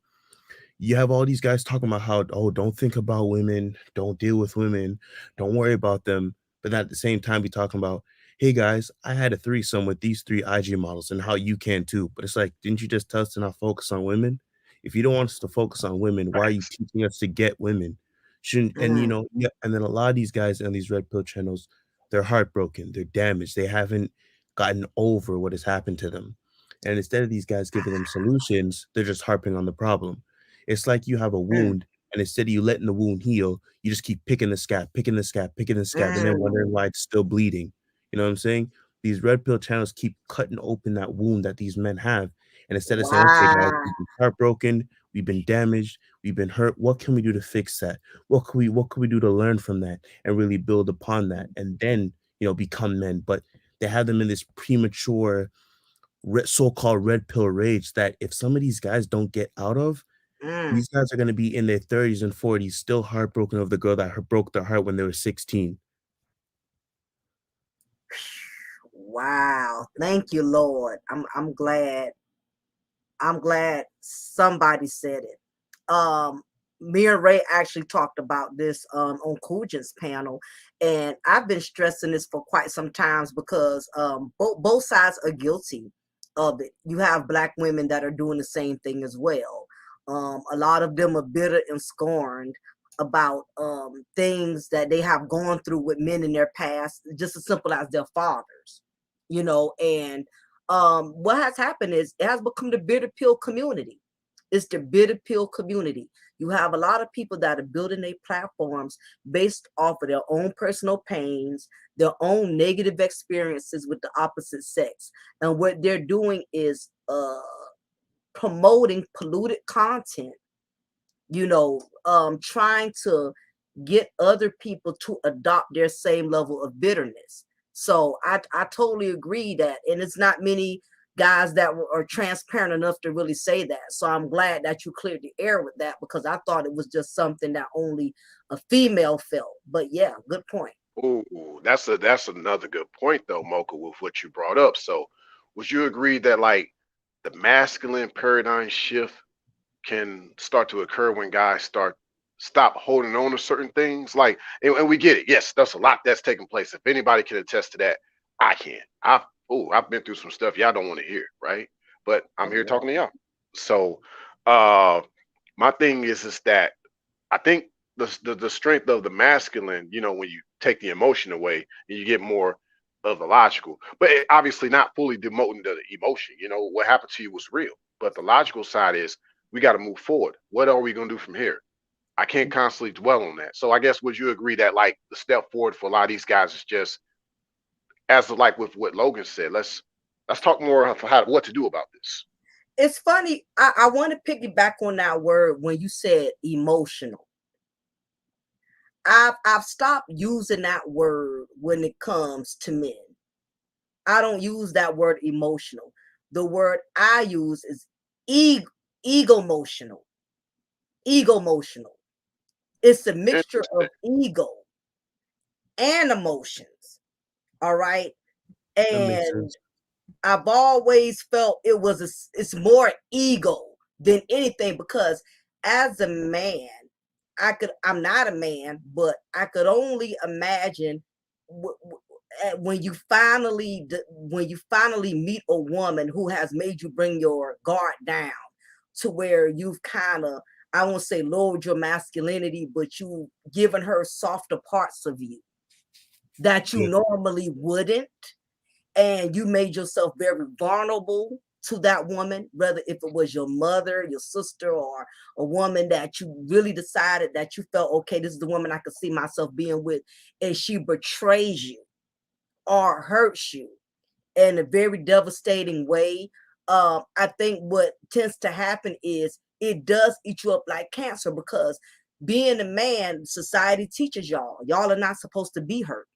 S3: you have all these guys talking about how, oh, don't think about women, don't deal with women, don't worry about them. But at the same time, be talking about, hey guys, I had a threesome with these three IG models and how you can too. But it's like, didn't you just tell us to not focus on women? If you don't want us to focus on women, why are you
S1: Facts.
S3: teaching us to get women? Shouldn't, and
S2: Mhm.
S3: yeah, and then a lot of these guys on these red pill channels, they're heartbroken, they're damaged, they haven't gotten over what has happened to them. And instead of these guys giving them solutions, they're just harping on the problem. It's like you have a
S2: Mm,
S3: wound, and instead of you letting the wound heal, you just keep picking the scab, picking the scab, picking the scab, and then wondering
S2: mm.
S3: why it's still bleeding. You know what I'm saying? These red pill channels keep cutting open that wound that these men have. And instead of saying, okay, guys,
S2: Wow.
S3: we've been heartbroken, we've been damaged, we've been hurt. What can we do to fix that? What can we do to learn from that and really build upon that and then, become men? But they have them in this premature so-called red pill rage that if some of these guys don't get out of,
S2: Mm.
S3: these guys are going to be in their 30s and 40s still heartbroken of the girl that broke their heart when they were 16.
S2: Wow. Thank you, Lord. I'm glad. I'm glad somebody said it. Me and Ray actually talked about this on Kujin's panel, and I've been stressing this for quite some times because both sides are guilty of it. You have Black women that are doing the same thing as well. A lot of them are bitter and scorned about things that they have gone through with men in their past, just as simple as their fathers, and what has happened is it has become the bitter pill community. It's the bitter pill community. You have a lot of people that are building their platforms based off of their own personal pains, their own negative experiences with the opposite sex. And what they're doing is promoting polluted content, trying to get other people to adopt their same level of bitterness. So I totally agree that, and it's not many guys that are transparent enough to really say that. So I'm glad that you cleared the air with that, because I thought it was just something that only a female felt. But yeah, good point.
S1: Ooh, that's another good point though, Mocha, with what you brought up. So, would you agree that like the masculine paradigm shift can start to occur when guys stop holding on to certain things? Like, and we get it. Yes, that's a lot that's taking place. If anybody can attest to that, I can. I've been through some stuff y'all don't want to hear, right? But I'm here talking to y'all. So, uh, my thing is that I think the strength of the masculine, when you take the emotion away and you get more of the logical, but obviously not fully demoting the emotion. What happened to you was real, but the logical side is we got to move forward. What are we going to do from here? I can't constantly dwell on that. So I guess would you agree that like the step forward for a lot of these guys is just as like with what Logan said, let's talk more of what to do about this.
S2: It's funny. I want to piggyback on that word when you said emotional. I've stopped using that word when it comes to men. I don't use that word emotional. The word I use is ego motional. Ego motional. It's a mixture of
S1: Interesting.
S2: ego and emotions. All right.
S3: That makes
S2: And
S3: sense.
S2: I've always felt it's more ego than anything, because as a man, I'm not a man, but I could only imagine when you finally meet a woman who has made you bring your guard down to where you've kind of, I won't say lowered your masculinity, but you've given her softer parts of you that you
S3: Yeah.
S2: normally wouldn't, and you made yourself very vulnerable to that woman, whether if it was your mother, your sister, or a woman that you really decided that you felt, okay, this is the woman I could see myself being with, and she betrays you or hurts you in a very devastating way. I think what tends to happen is it does eat you up like cancer, because being a man, society teaches y'all are not supposed to be hurt.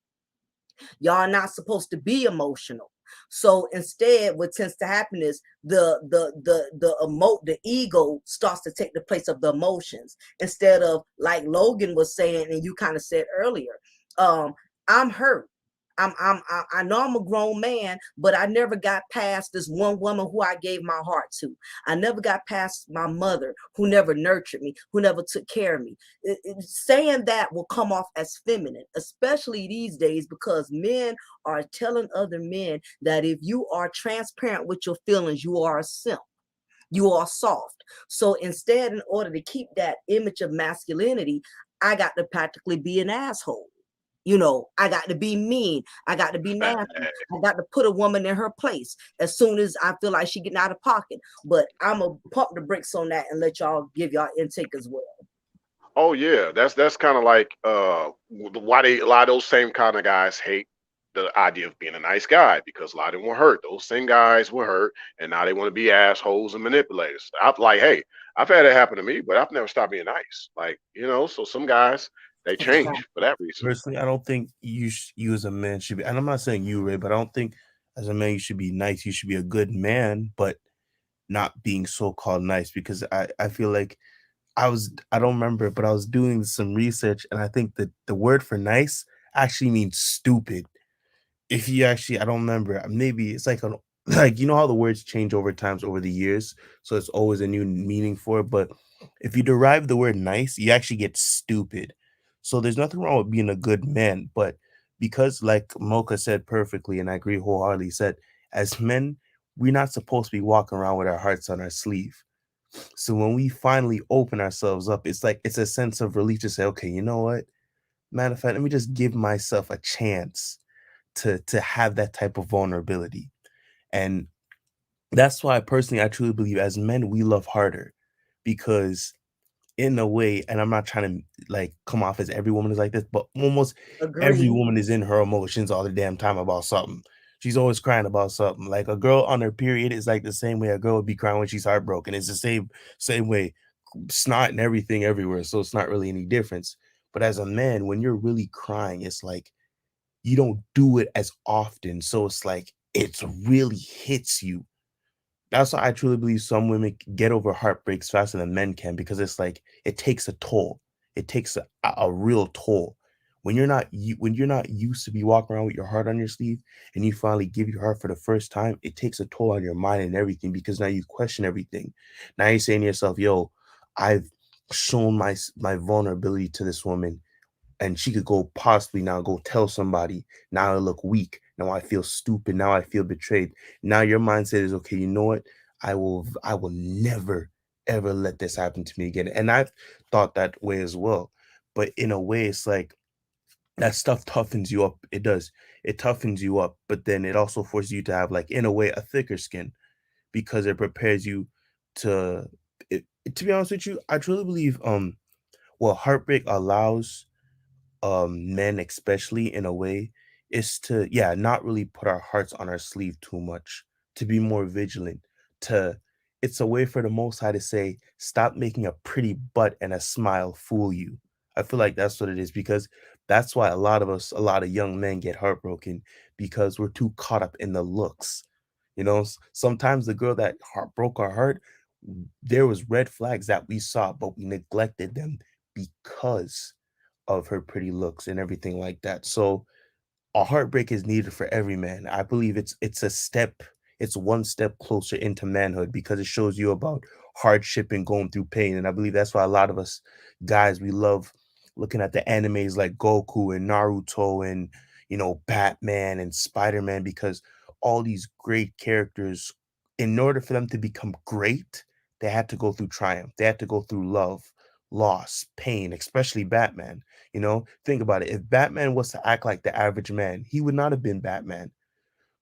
S2: Y'all are not supposed to be emotional. So instead, what tends to happen is the ego starts to take the place of the emotions, instead of, like Logan was saying, and you kind of said earlier, I'm hurt. I know I'm a grown man, but I never got past this one woman who I gave my heart to. I never got past my mother, who never nurtured me, who never took care of me. Saying that will come off as feminine, especially these days, because men are telling other men that if you are transparent with your feelings, you are a simp. You are soft. So instead, in order to keep that image of masculinity, I got to practically be an asshole. You know, I got to be mean. I got to be nasty. I got to put a woman in her place as soon as I feel like she getting out of pocket. But I'm gonna pump the brakes on that and let y'all give y'all intake as well.
S1: Oh yeah, that's kind of like why they a lot of those same kind of guys hate the idea of being a nice guy because a lot of them were hurt. Those same guys were hurt, and now they want to be assholes and manipulators. I'm like, hey, I've had it happen to me, but I've never stopped being nice. Like so some guys they change for that reason.
S3: Personally, I don't think you as a man should be, and I'm not saying you, Ray, but I don't think as a man you should be nice. You should be a good man, but not being so called nice because I feel like I don't remember, but I was doing some research and I think that the word for nice actually means stupid. If you actually, I don't remember, maybe it's like an like you know how the words change over times over the years, so it's always a new meaning for it. But if you derive the word nice, you actually get stupid. So there's nothing wrong with being a good man, but because like Mocha said perfectly, and I agree wholeheartedly, said as men, we're not supposed to be walking around with our hearts on our sleeve. So when we finally open ourselves up, it's like it's a sense of relief to say, okay, you know what? Matter of fact, let me just give myself a chance to have that type of vulnerability. And that's why personally I truly believe as men we love harder because in a way, and I'm not trying to like come off as every woman is like this, but almost every
S2: Agree.
S3: woman is in her emotions all the damn time about something. She's always crying about something. Like a girl on her period is like the same way a girl would be crying when she's heartbroken. It's the same way, snot and everything everywhere. So it's not really any difference. But as a man, when you're really crying, it's like you don't do it as often. So it's like it really hits you. That's why I truly believe some women get over heartbreaks faster than men can because it's like it takes a toll. It takes a real toll. When you're not used to be walking around with your heart on your sleeve and you finally give your heart for the first time, it takes a toll on your mind and everything because now you question everything. Now you're saying to yourself, "Yo, I've shown my vulnerability to this woman and she could go possibly now go tell somebody. Now I look weak. Now I feel stupid. Now I feel betrayed. Now your mindset is okay. You know what? I will never ever let this happen to me again. And I've thought that way as well. But in a way, it's like that stuff toughens you up. It does. It toughens you up, but then it also forces you to have like in a way a thicker skin because it prepares you to to be honest with you, I truly believe well heartbreak allows men especially in a way is to yeah not really put our hearts on our sleeve too much, to be more vigilant, to it's a way for the most high to say stop making a pretty butt and a smile fool you. I feel like that's what it is because that's why a lot of us, a lot of young men get heartbroken because we're too caught up in the looks. You know, sometimes the girl that broke our heart, there was red flags that we saw but we neglected them because of her pretty looks and everything like that. So a heartbreak is needed for every man. I believe it's a step, it's one step closer into manhood because it shows you about hardship and going through pain. And I believe that's why a lot of us guys we love looking at the animes like Goku and Naruto and Batman and Spider-Man because all these great characters, in order for them to become great, they had to go through triumph. They had to go through love, loss, pain, especially Batman. Think about it. If Batman was to act like the average man, he would not have been Batman.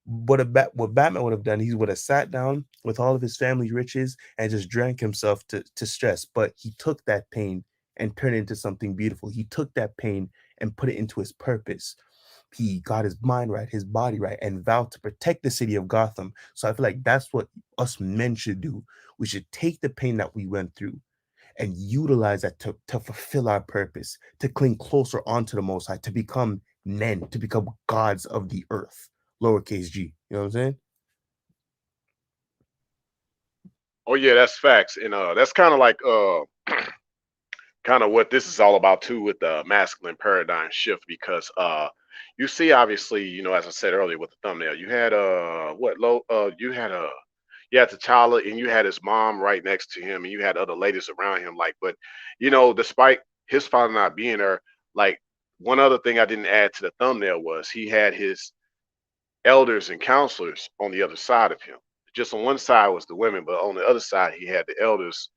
S3: What Batman would have done, he would have sat down with all of his family riches and just drank himself to stress. But he took that pain and turned it into something beautiful. He took that pain and put it into his purpose. He got his mind right, his body right, and vowed to protect the city of Gotham. So I feel like that's what us men should do. We should take the pain that we went through and utilize that to fulfill our purpose, to cling closer onto the Most High, to become men, to become gods of the earth, lowercase g. You know what I'm saying?
S1: Oh yeah, that's facts, and that's kind of like kind of what this is all about too with the masculine paradigm shift because you see obviously as I said earlier with the thumbnail you had what low you had T'Challa and you had his mom right next to him and you had other ladies around him like but despite his father not being there like one other thing I didn't add to the thumbnail was he had his elders and counselors on the other side of him. Just on one side was the women, but on the other side he had the elders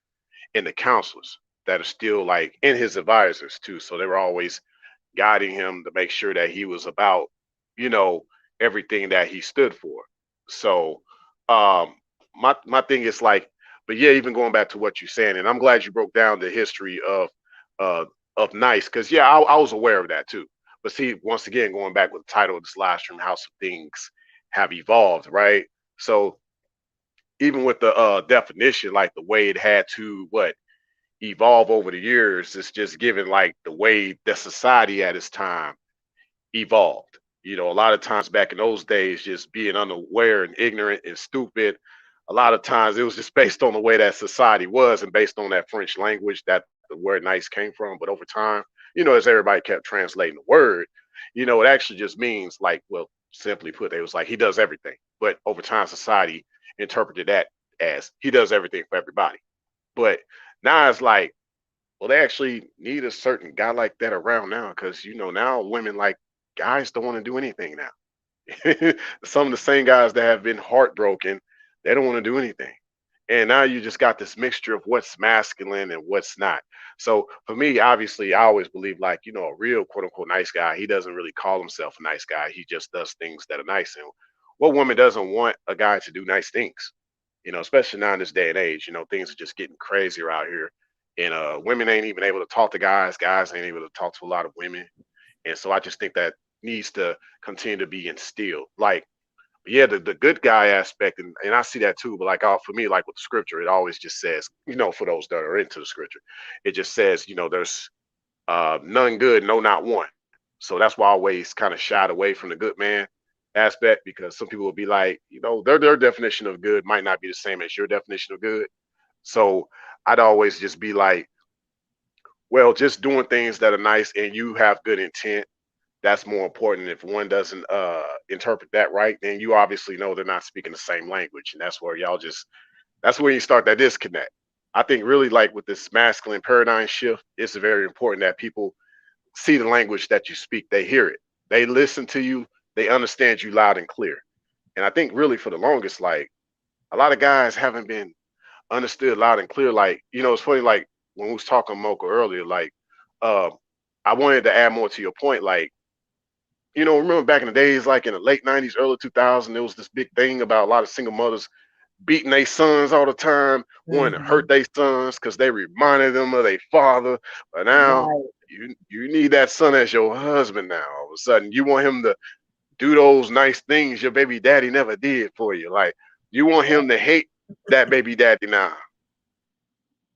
S1: and the counselors that are still like in his advisors too. So they were always, guiding him to make sure that he was about, you know, everything that he stood for. So my thing is like, but yeah, even going back to what you're saying, and I'm glad you broke down the history uh nice, because yeah, I was aware of that too. But see, once again, going back with the title of this live stream, how some things have evolved, right? So even with the definition, like the way it had to what evolve over the years, it's just given like the way that society at its time evolved. You know, a lot of times back in those days, just being unaware and ignorant and stupid, a lot of times it was just based on the way that society was and based on that French language that the word nice came from. But over time, you know, as everybody kept translating the word, you know, it actually just means like, well, simply put, it was like he does everything. But over time, society interpreted that as he does everything for everybody. But now it's like, well, they actually need a certain guy like that around now because you know now women like guys don't want to do anything now. Some of the same guys that have been heartbroken, they don't want to do anything. And now you just got this mixture of what's masculine and what's not. So for me, obviously, I always believe like, you know, a real quote unquote nice guy, he doesn't really call himself a nice guy. He just does things that are nice. And what woman doesn't want a guy to do nice things? You know, especially now in this day and age, you know, things are just getting crazier out here. And women ain't even able to talk to guys. Guys ain't able to talk to a lot of women. And so I just think that needs to continue to be instilled. Like, yeah, the good guy aspect, and I see that too. But like for me, like with the scripture, it always just says, you know, for those that are into the scripture, it just says, you know, there's none good, no, not one. So that's why I always kind of shied away from the good man aspect because some people will be like, you know, their definition of good might not be the same as your definition of good. So I'd always just be like, well, just doing things that are nice and you have good intent, that's more important. If one doesn't interpret that right, then you obviously know they're not speaking the same language. And that's where y'all just that's where you start that disconnect. I think really like with this masculine paradigm shift, it's very important that people see the language that you speak, they hear it, they listen to you, they understand you loud and clear. And I think really for the longest, like a lot of guys haven't been understood loud and clear. Like, you know, it's funny, like when we was talking Mocha earlier, like uh, I wanted to add more to your point, like, you know, remember back in the days, like in the late 90s, early 2000s, there was this big thing about a lot of single mothers beating their sons all the time, wanting to hurt
S2: Mhm.
S1: their sons because they reminded them of their father. But now
S2: Right.
S1: you need that son as your husband now. All of a sudden, you want him to do those nice things your baby daddy never did for you. Like you want him to hate that baby daddy now.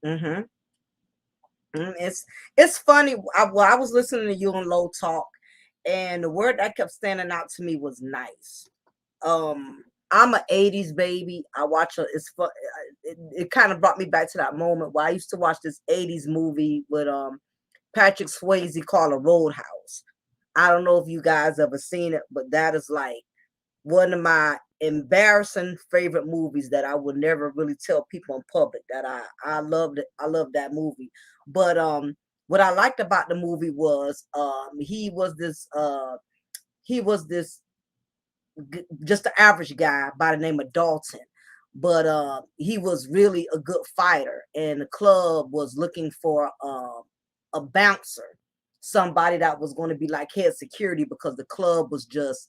S2: Mm-hmm. It's funny. I was listening to you on Low Talk, and the word that kept standing out to me was nice. I'm a '80s baby. I watch it's fun. It kind of brought me back to that moment where I used to watch this '80s movie with Patrick Swayze called A Roadhouse. I don't know if you guys ever seen it, but that is like one of my embarrassing favorite movies that I would never really tell people in public that I loved it. I love that movie. But what I liked about the movie was he was this just an average guy by the name of Dalton. But he was really a good fighter, and the club was looking for a bouncer, somebody that was going to be like head security because the club was just,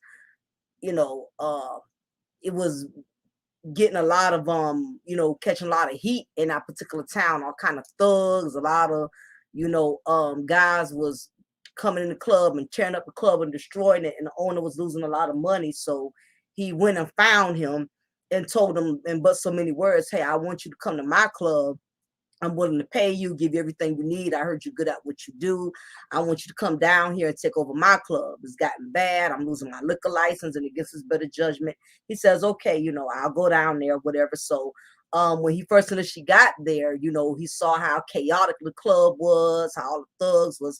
S2: you know, it was getting a lot of catching a lot of heat in that particular town, all kind of thugs, a lot of guys was coming in the club and tearing up the club and destroying it, and the owner was losing a lot of money. So he went and found him and told him in but so many words, hey, I want you to come to my club. I'm willing to pay you, give you everything you need. I heard you're good at what you do. I want you to come down here and take over my club. It's gotten bad. I'm losing my liquor license and against his better judgment. He says, okay, I'll go down there, whatever. So when he first initially got there, he saw how chaotic the club was, how all the thugs was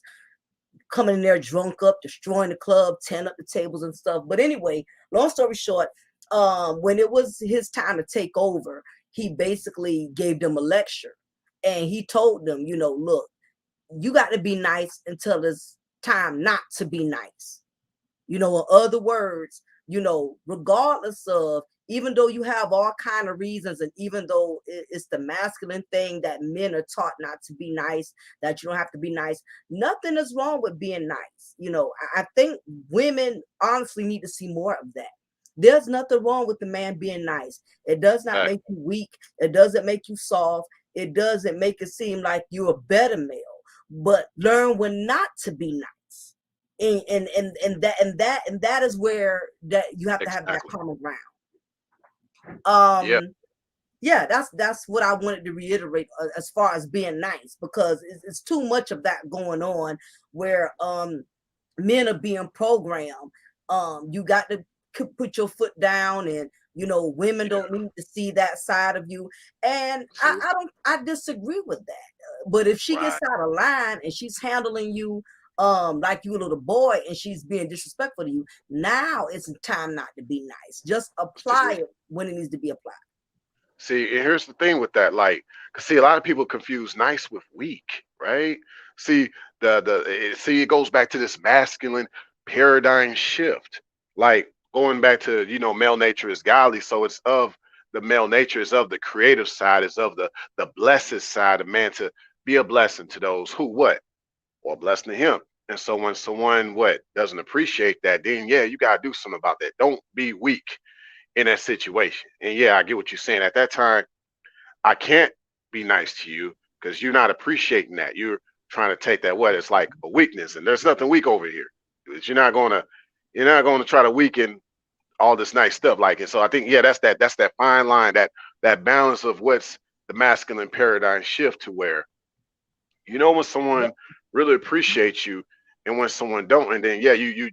S2: coming in there drunk up, destroying the club, tearing up the tables and stuff. But anyway, long story short, when it was his time to take over, he basically gave them a lecture. And he told them, look, you got to be nice until it's time not to be nice. In other words, regardless of even though you have all kind of reasons, and even though it's the masculine thing that men are taught not to be nice, that you don't have to be nice, nothing is wrong with being nice. You know, I think women honestly need to see more of that. There's nothing wrong with the man being nice. It does not make you weak. It doesn't make you soft. It doesn't make it seem like you're a better male. But learn when not to be nice. And that is where that you have to have that common ground. Yeah, that's what I wanted to reiterate as far as being nice, because it's too much of that going on where men are being programmed. You got to put your foot down, and you know, women don't need to see that side of you. And I disagree with that. But if she gets out of line and she's handling you like you a little boy, and she's being disrespectful to you, now it's time not to be nice. Just apply it when it needs to be applied.
S1: See, and here's the thing with that, like, cause see, a lot of people confuse nice with weak, right? See, it goes back to this masculine paradigm shift, like going back to, you know, male nature is godly, so it's of the male nature, is of the creative side, is of the blessed side of man to be a blessing to those who what, or a blessing to him. And so when someone what doesn't appreciate that, then yeah, you gotta do something about that. Don't be weak in that situation. And yeah, I get what you're saying. At that time, I can't be nice to you because you're not appreciating that. You're trying to take that what it's like a weakness, and there's nothing weak over here. You're not gonna try to weaken all this nice stuff like it. So I think yeah, that's that fine line, that balance of what's the masculine paradigm shift to where you know when someone really appreciates you and when someone don't, and then yeah, you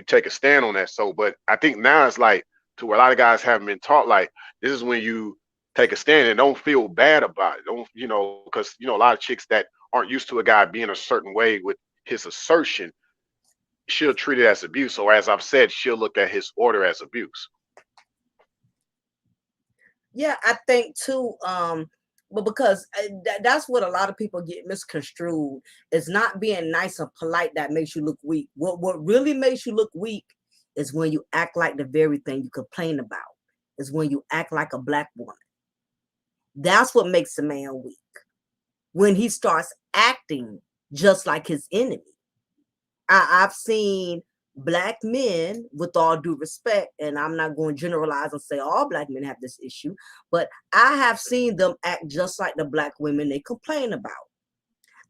S1: take a stand on that. So, but I think now it's like to where a lot of guys haven't been taught like this is when you take a stand and don't feel bad about it. Don't, you know, because you know a lot of chicks that aren't used to a guy being a certain way with his assertion, she'll treat it as abuse. Or as I've said, she'll look at his order as abuse.
S2: Yeah, I think too. But because that's what a lot of people get misconstrued. It's not being nice and polite that makes you look weak. What really makes you look weak is when you act like the very thing you complain about. Is when you act like a black woman. That's what makes a man weak. When he starts acting just like his enemy. I've seen black men, with all due respect, and I'm not going to generalize and say all black men have this issue, but I have seen them act just like the black women they complain about.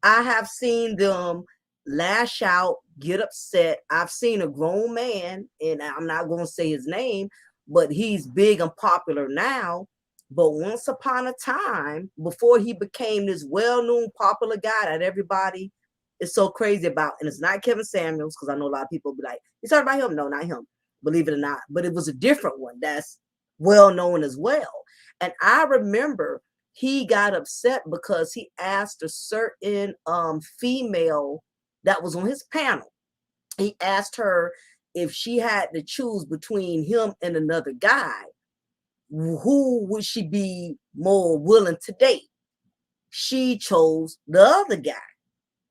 S2: I have seen them lash out, get upset. I've seen a grown man, and I'm not going to say his name, but he's big and popular now. But once upon a time, before he became this well-known popular guy that everybody is so crazy about, and it's not Kevin Samuels, because I know a lot of people be like, you talking about him? No, not him, believe it or not. But it was a different one that's well-known as well. And I remember he got upset because he asked a certain female that was on his panel. He asked her if she had to choose between him and another guy, who would she be more willing to date? She chose the other guy.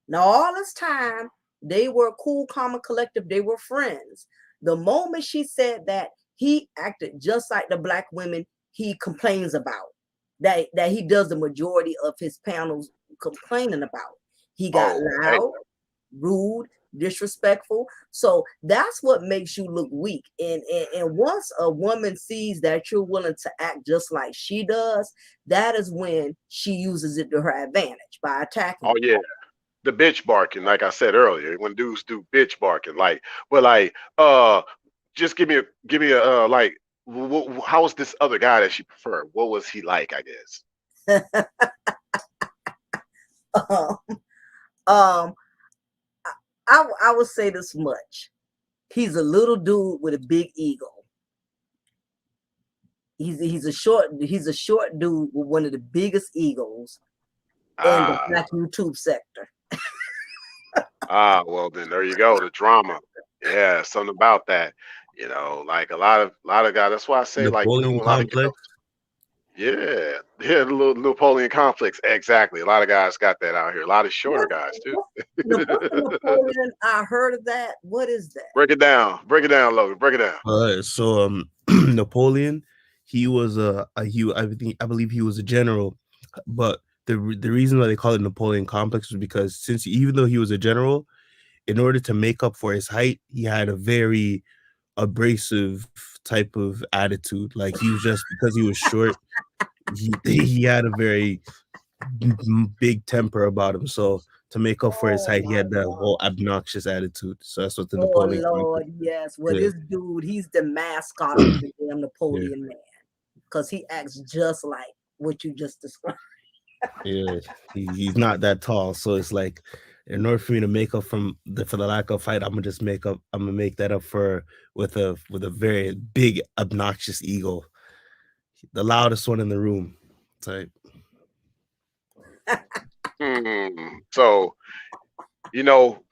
S2: Now, all this time, they were cool, calm, and collective. They were friends. The moment she said that, he acted just like the black women he complains about, that he does the majority of his panels complaining about. He got loud, rude, disrespectful. So that's what makes you look weak. And once a woman sees that you're willing to act just like she does, that is when she uses it to her advantage by attacking.
S1: Oh yeah, the bitch barking, like I said earlier, when dudes do bitch barking, like, well, like, just give me a like, how was this other guy that she preferred? What was he like? I guess.
S2: I would say this much: he's a little dude with a big ego. He's a short dude with one of the biggest egos in the black YouTube sector.
S1: Well then there you go, the drama. Yeah, something about that. You know, like a lot of guys. That's why I say, like, you know,
S3: Napoleon
S1: a lot of
S3: complex.
S1: yeah, the little Napoleon complex. Exactly. A lot of guys got that out here. A lot of shorter guys too.
S2: Napoleon, I heard of that. What is that?
S1: Break it down, Logan. Break it down.
S3: So Napoleon, he was I believe he was a general, but the reason why they call it Napoleon complex was because since even though he was a general, in order to make up for his height, he had a very abrasive type of attitude. Like he was just because he was short, he had a very big temper about him. So to make up for his
S2: Oh
S3: height, he
S2: my
S3: had that whole
S2: God.
S3: obnoxious attitude. So that's what the
S2: Oh
S3: Napoleon complex.
S2: Lord, yes. Well,
S3: Yeah,
S2: this dude, he's the mascot of the damn
S3: yeah,
S2: Napoleon man. Because he acts just like what you just described.
S3: yeah. He's not that tall, so it's like in order for me to make up for the lack of height, I'm gonna make that up for with a very big obnoxious ego, the loudest one in the room type.
S1: So, you know,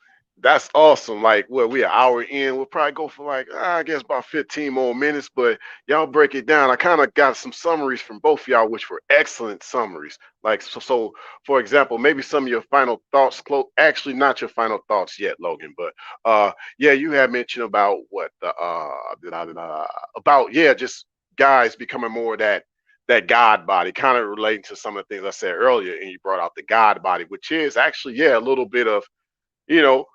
S1: that's awesome. Like, what, we an hour in? We'll probably go for like, I guess about 15 more minutes, but y'all break it down. I kind of got some summaries from both of y'all, which were excellent summaries. Like, so for example, maybe some of your final thoughts, actually not your final thoughts yet, Logan, but yeah, you had mentioned about what the about, yeah, just guys becoming more of that God body, kind of relating to some of the things I said earlier, and you brought out the God body, which is actually, yeah, a little bit of, you know,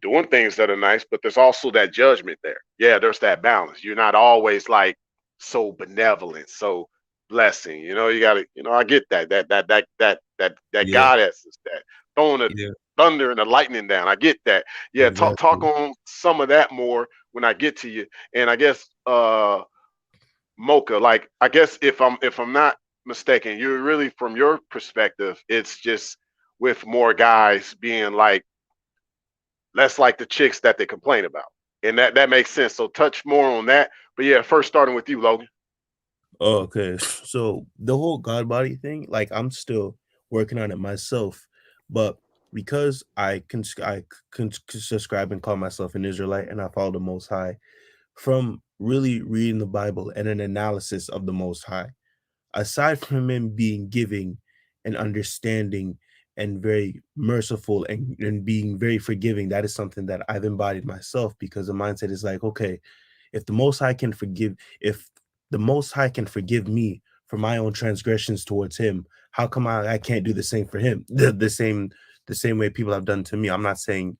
S1: doing things that are nice, but there's also that judgment there. Yeah, there's that balance. You're not always like so benevolent, so blessing. You know, you gotta, I get that
S3: Yeah,
S1: God essence, that throwing the
S3: yeah,
S1: thunder and the lightning down. I get that. Yeah, talk
S3: exactly.
S1: on some of that more when I get to you. And I guess Mocha, like, I guess if I'm not mistaken, you're really, from your perspective, it's just with more guys being like less like the chicks that they complain about. And that makes sense. So touch more on that. But yeah, first starting with you, Logan.
S3: Oh, okay. So the whole God body thing, like I'm still working on it myself, but because I can subscribe and call myself an Israelite and I follow the Most High from really reading the Bible and an analysis of the Most High, aside from him being giving and understanding and very merciful and being very forgiving, that is something that I've embodied myself because the mindset is like, okay, if the Most High can forgive, if the Most High can forgive me for my own transgressions towards Him, how come I can't do the same for Him? The same way people have done to me. I'm not saying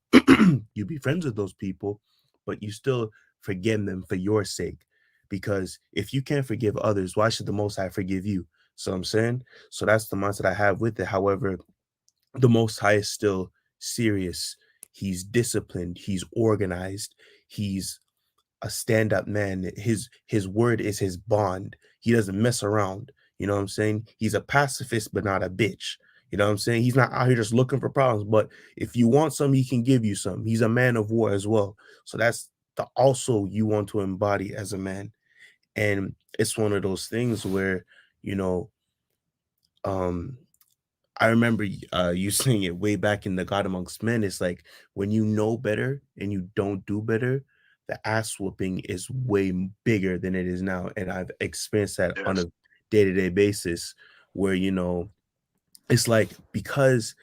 S3: you be friends with those people, but you still forgive them for your sake. Because if you can't forgive others, why should the Most High forgive you? So I'm saying, so that's the mindset I have with it. However, the Most High is still serious. He's disciplined. He's organized. He's a stand-up man. His word is his bond. He doesn't mess around. You know what I'm saying? He's a pacifist, but not a bitch. You know what I'm saying? He's not out here just looking for problems. But if you want some, he can give you some. He's a man of war as well. So that's the also you want to embody as a man. And it's one of those things where, you know, um, I remember you saying it way back in the God Amongst Men. It's like when you know better and you don't do better, the ass whooping is way bigger than it is now. And I've experienced that on
S1: Yes.
S3: a day-to-day basis where, it's like because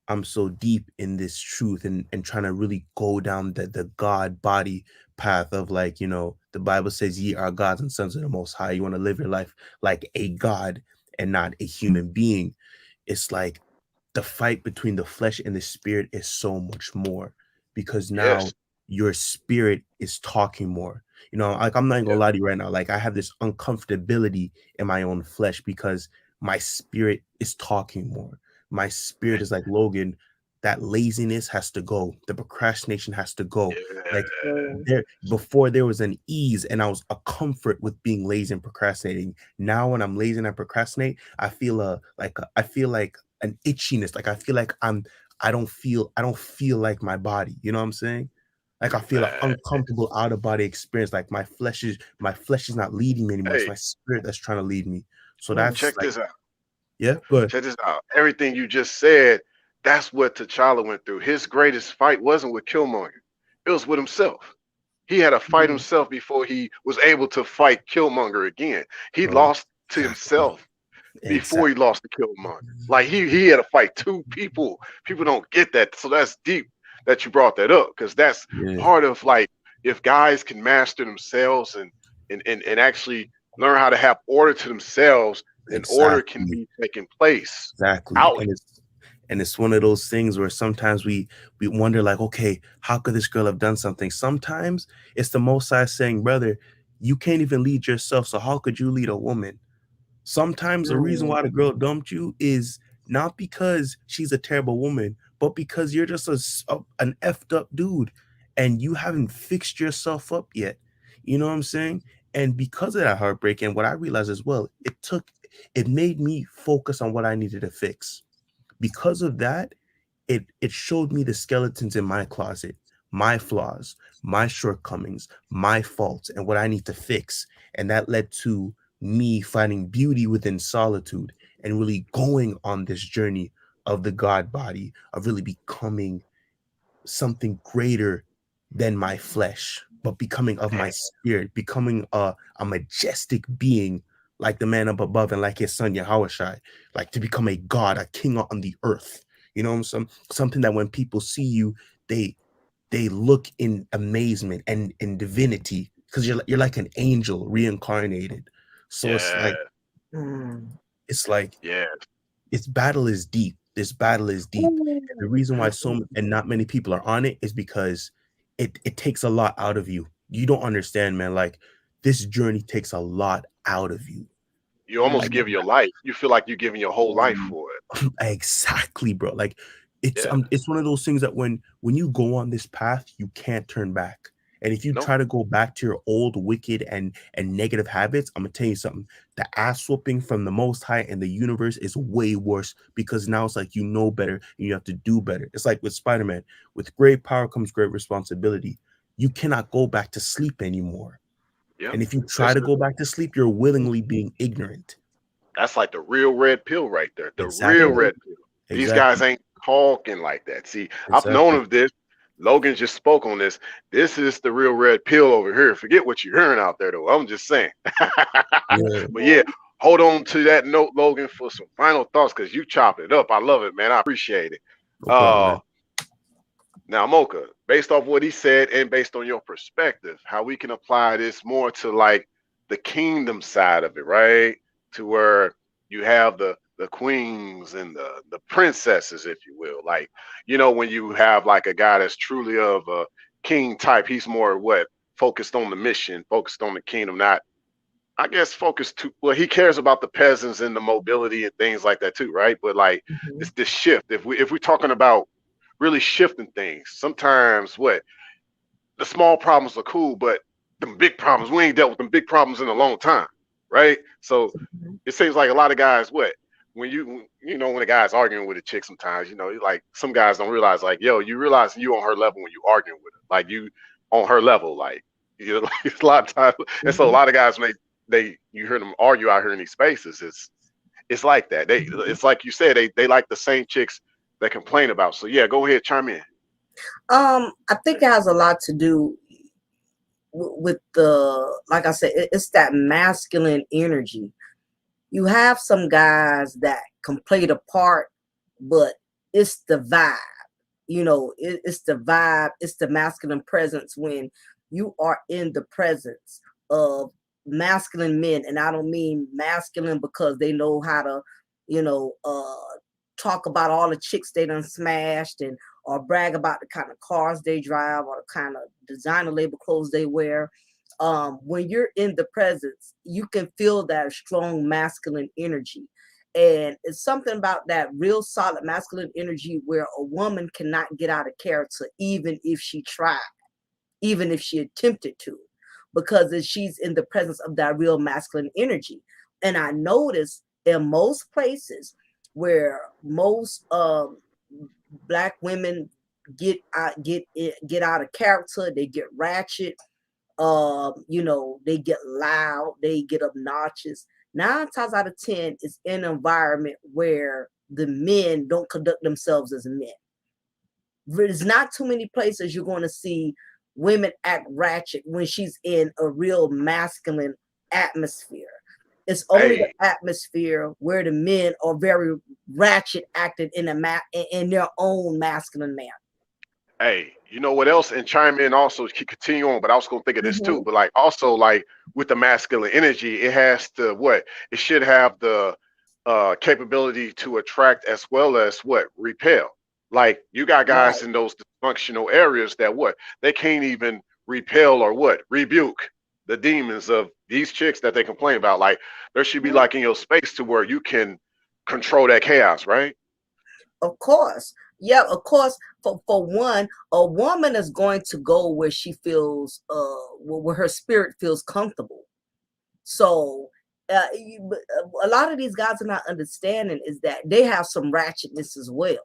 S3: I'm so deep in this truth and trying to really go down the God body path of like, the Bible says ye are gods and sons of the Most High. You want to live your life like a God and not a human being. It's like the fight between the flesh and the spirit is so much more because now
S1: Yes.
S3: your spirit is talking more. Like I'm not even gonna
S1: Yeah.
S3: lie to you right now. Like I have this uncomfortability in my own flesh because my spirit is talking more. My spirit is like, Logan, that laziness has to go. The procrastination has to go. Like
S1: Yeah.
S2: So,
S3: before there was an ease and I was a comfort with being lazy and procrastinating. Now when I'm lazy and I procrastinate, I feel like an itchiness. Like I feel like I don't feel like my body. You know what I'm saying? Like I feel an
S1: Man.
S3: uncomfortable out of body experience. Like my flesh is not leading me anymore. It's
S1: Hey,
S3: my spirit that's trying to lead me. So
S2: mm,
S3: that's
S1: check
S3: like,
S1: this out.
S3: yeah, good.
S1: Check this out. Everything you just said, that's what T'Challa went through. His greatest fight wasn't with Killmonger. It was with himself. He had to fight
S2: mm,
S1: himself before he was able to fight Killmonger again. He
S3: Bro,
S1: lost to
S3: exactly.
S1: himself before he
S3: Exactly.
S1: lost to Killmonger. Like he had to fight two people. People don't get that. So that's deep that you brought that up because that's
S3: Yeah.
S1: part of, like, if guys can master themselves and actually learn how to have order to themselves, then order can
S3: Exactly.
S1: be taking place
S3: Exactly.
S1: out.
S3: And it's one of those things where sometimes we wonder like, okay, how could this girl have done something? Sometimes it's the Most High saying, brother, you can't even lead yourself, so how could you lead a woman? Sometimes the reason
S2: Mm,
S3: why the girl dumped you is not because she's a terrible woman, but because you're just an effed up dude and you haven't fixed yourself up yet. You know what I'm saying? And because of that heartbreak, and what I realized as well, it made me focus on what I needed to fix. Because of that, it showed me the skeletons in my closet, my flaws, my shortcomings, my faults, and what I need to fix. And that led to me finding beauty within solitude and really going on this journey of the God body, of really becoming something greater than my flesh, but becoming of my
S1: Man,
S3: spirit, becoming a majestic being like the man up above and like his son Yahushai, like to become a god, a king on the earth. You know, something that when people see you, they they look in amazement and in divinity because you're like an angel reincarnated. So
S1: yeah,
S2: mm.
S3: it's like
S1: yeah.
S3: its battle is deep. This battle is deep. And the reason why and not many people are on it is because it takes a lot out of you. You don't understand, man. Like this journey takes a lot out of you.
S1: You almost
S3: Like
S1: give your life. You feel like you're giving your whole life
S2: Mm,
S1: for it.
S3: exactly, bro. Like
S1: Yeah.
S3: it's one of those things that when you go on this path, you can't turn back. And if you
S1: No.
S3: try to go back to your old wicked and negative habits, I'm gonna tell you something. The ass whooping from the Most High and the universe is way worse because now it's like you know better and you have to do better. It's like with Spider-Man. With great power comes great responsibility. You cannot go back to sleep anymore.
S1: Yep.
S3: And if you try
S1: That's
S3: to go back to sleep, you're willingly being ignorant.
S1: that's like the real red pill right there. The real
S3: Exactly.
S2: mm,
S1: red pill. These guys
S3: Exactly.
S1: ain't talking like that. See, I've known
S3: Exactly.
S1: of this. Logan just spoke on this. This is the real red pill over here. Forget what you're hearing out there, though. I'm just saying.
S3: Yeah.
S1: But yeah, hold on to that note, Logan, for some final thoughts because you chopped it up. I love it, man. I appreciate it.
S3: No problem,
S1: Uh,
S3: man.
S1: Now, Mocha, based off what he said and based on your perspective, how we can apply this more to like the kingdom side of it, right? To where you have the queens and the princesses, if you will. Like, when you have like a guy that's truly of a king type, he's more what focused on the mission, focused on the kingdom, not I guess focused too well, he cares about the peasants and the mobility and things like that too, right? But like
S2: mhm,
S1: it's this shift. If we're talking about really shifting things, sometimes what the small problems are cool, but the big problems, we ain't dealt with them big problems in a long time, right? So
S2: mhm,
S1: it seems like a lot of guys, what when a guy's arguing with a chick, sometimes like some guys don't realize, like, yo, you realize you on her level when you arguing with her, like you on her level, like like a lot of times, and so a
S2: mhm,
S1: lot of guys you hear them argue out here in these spaces. It's like that.
S2: mhm.
S1: It's like you said, they like the same chicks that complain about. So yeah, go ahead, chime in.
S2: I think it has a lot to do with like I said, it's that masculine energy. You have some guys that can play the part, but it's the vibe. It's the vibe. It's the masculine presence when you are in the presence of masculine men, and I don't mean masculine because they know how to, you know, uh, talk about all the chicks they done smashed and or brag about the kind of cars they drive or the kind of designer label clothes they wear. When you're in the presence, you can feel that strong masculine energy. And it's something about that real solid masculine energy where a woman cannot get out of character, even if she tried, even if she attempted to, because she's in the presence of that real masculine energy. And I notice in most places where most black women get out of character, they get ratchet, they get loud, they get obnoxious. 9 times out of 10, it's in an environment where the men don't conduct themselves as men. There's not too many places you're going to see women act ratchet when she's in a real masculine atmosphere. It's only the
S1: Hey,
S2: atmosphere where the men are very ratchet acting in their own masculine manner.
S1: Hey, you know what else? And chime in also, continue on, but I was gonna think of this too.
S2: Hmm.
S1: But like also like with the masculine energy, it has to what? It should have the capability to attract as well as what? Repel. Like you got guys
S2: Right.
S1: in those dysfunctional areas that what? They can't even repel or what? Rebuke the demons of these chicks that they complain about. Like there should be
S2: Mhm.
S1: like in your space to where you can control that chaos, right?
S2: Of course. Yeah, of course. For one, a woman is going to go where she feels where her spirit feels comfortable. So a lot of these guys are not understanding is that they have some ratchetness as well.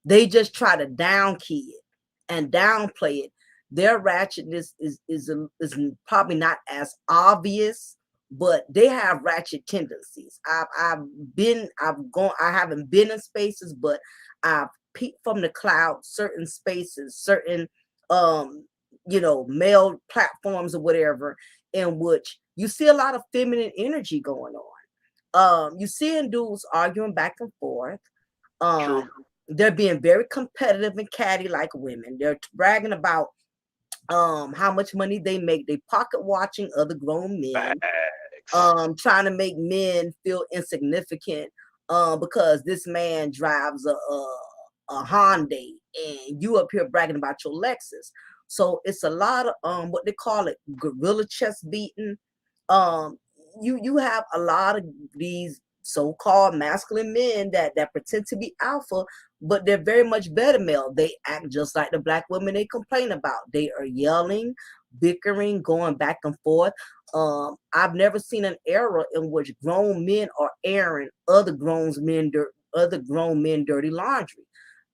S2: They just try to down key it and downplay it. Their ratchetness is probably not as obvious, but they have ratchet tendencies. I haven't been in spaces, but I've peeked from the cloud certain spaces, certain um male platforms or whatever, in which you see a lot of feminine energy going on. You seeing dudes arguing back and forth.
S1: True.
S2: um they're being very competitive and catty like women. They're bragging about how much money they make. They pocket watching other grown men,
S1: Facts.
S2: trying to make men feel insignificant, because this man drives a Hyundai and you up here bragging about your Lexus. So it's a lot of what they call it, gorilla chest beating. um you have a lot of these so-called masculine men that pretend to be alpha, but they're very much beta male. They act just like the black women they complain about. They are yelling, bickering, going back and forth. I've never seen an era in which grown men are airing other grown men dirty laundry.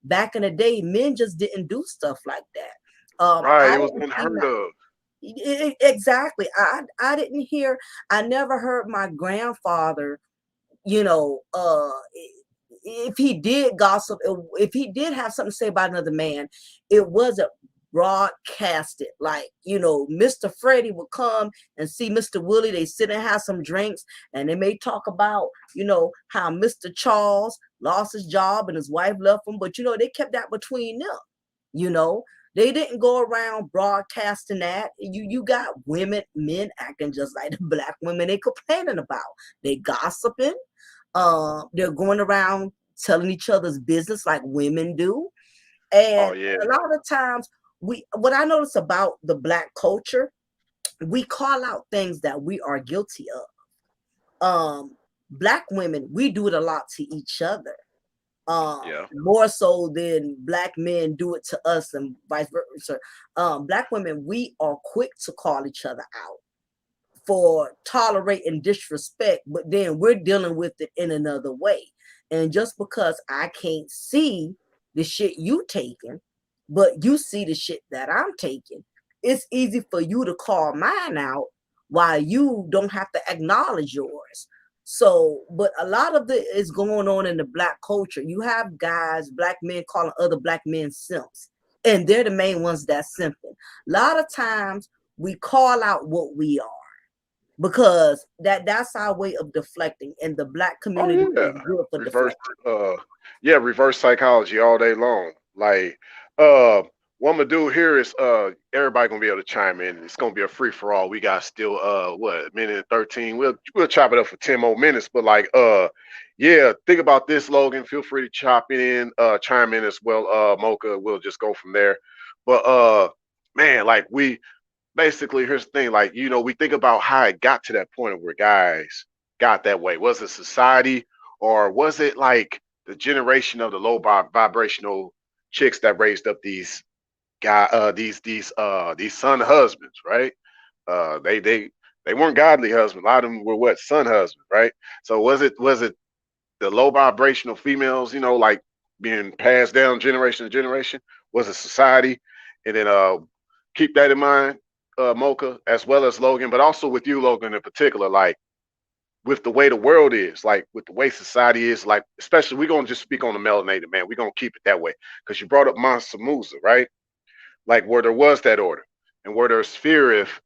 S2: Back in the day, men just didn't do stuff like that.
S1: Right.
S2: I
S1: It was
S2: didn't see
S1: unheard of.
S2: exactly. I didn't hear. I never heard my grandfather. You know, if he did gossip, if he did have something to say about another man, it wasn't broadcasted. Like, Mr. Freddie would come and see Mr. Willie. They sit and have some drinks, and they may talk about, how Mr. Charles lost his job and his wife left him. But they kept that between them. You know, they didn't go around broadcasting that. You got women, men acting just like the black women they complaining about. They gossiping. They're going around telling each other's business like women do.
S1: Oh
S2: And
S1: yeah.
S2: a lot of times, what I notice about the black culture, we call out things that we are guilty of. Black women, we do it a lot to each other,
S1: Yeah.
S2: more so than black men do it to us and vice versa. Black women, we are quick to call each other out for tolerating disrespect, but then we're dealing with it in another way. And just because I can't see the shit you taking, but you see the shit that I'm taking, it's easy for you to call mine out while you don't have to acknowledge yours. So, but a lot of it is going on in the black culture. You have guys, black men calling other black men simps, and they're the main ones that's simping. A lot of times we call out what we are because that's our way of deflecting, and the black
S1: Oh
S2: community
S1: yeah.
S2: is good for
S1: Reverse
S2: deflecting.
S1: uh yeah, reverse psychology all day long. Like uh what I'm gonna do here is everybody gonna be able to chime in. It's gonna be a free for all. We got still what, a minute and 13. We'll chop it up for 10 more minutes, but like yeah, think about this, Logan. Feel free to chime in as well. Mocha, we'll just go from there. But man, like we basically, here's the thing, like we think about how it got to that point where guys got that way. Was it society, or was it like the generation of the low vibrational chicks that raised up these these son husbands, right? They weren't godly husbands. A lot of them were what, son husbands, right? So was it the low vibrational females, like being passed down generation to generation? Was it society? And then keep that in mind, Mocha, as well as Logan, but also with you, Logan, in particular, like with the way the world is, like with the way society is, like especially we're gonna just speak on the melanated man. We're gonna keep it that way. Because you brought up Mansa Musa, right? Like where there was that order and where there's fear if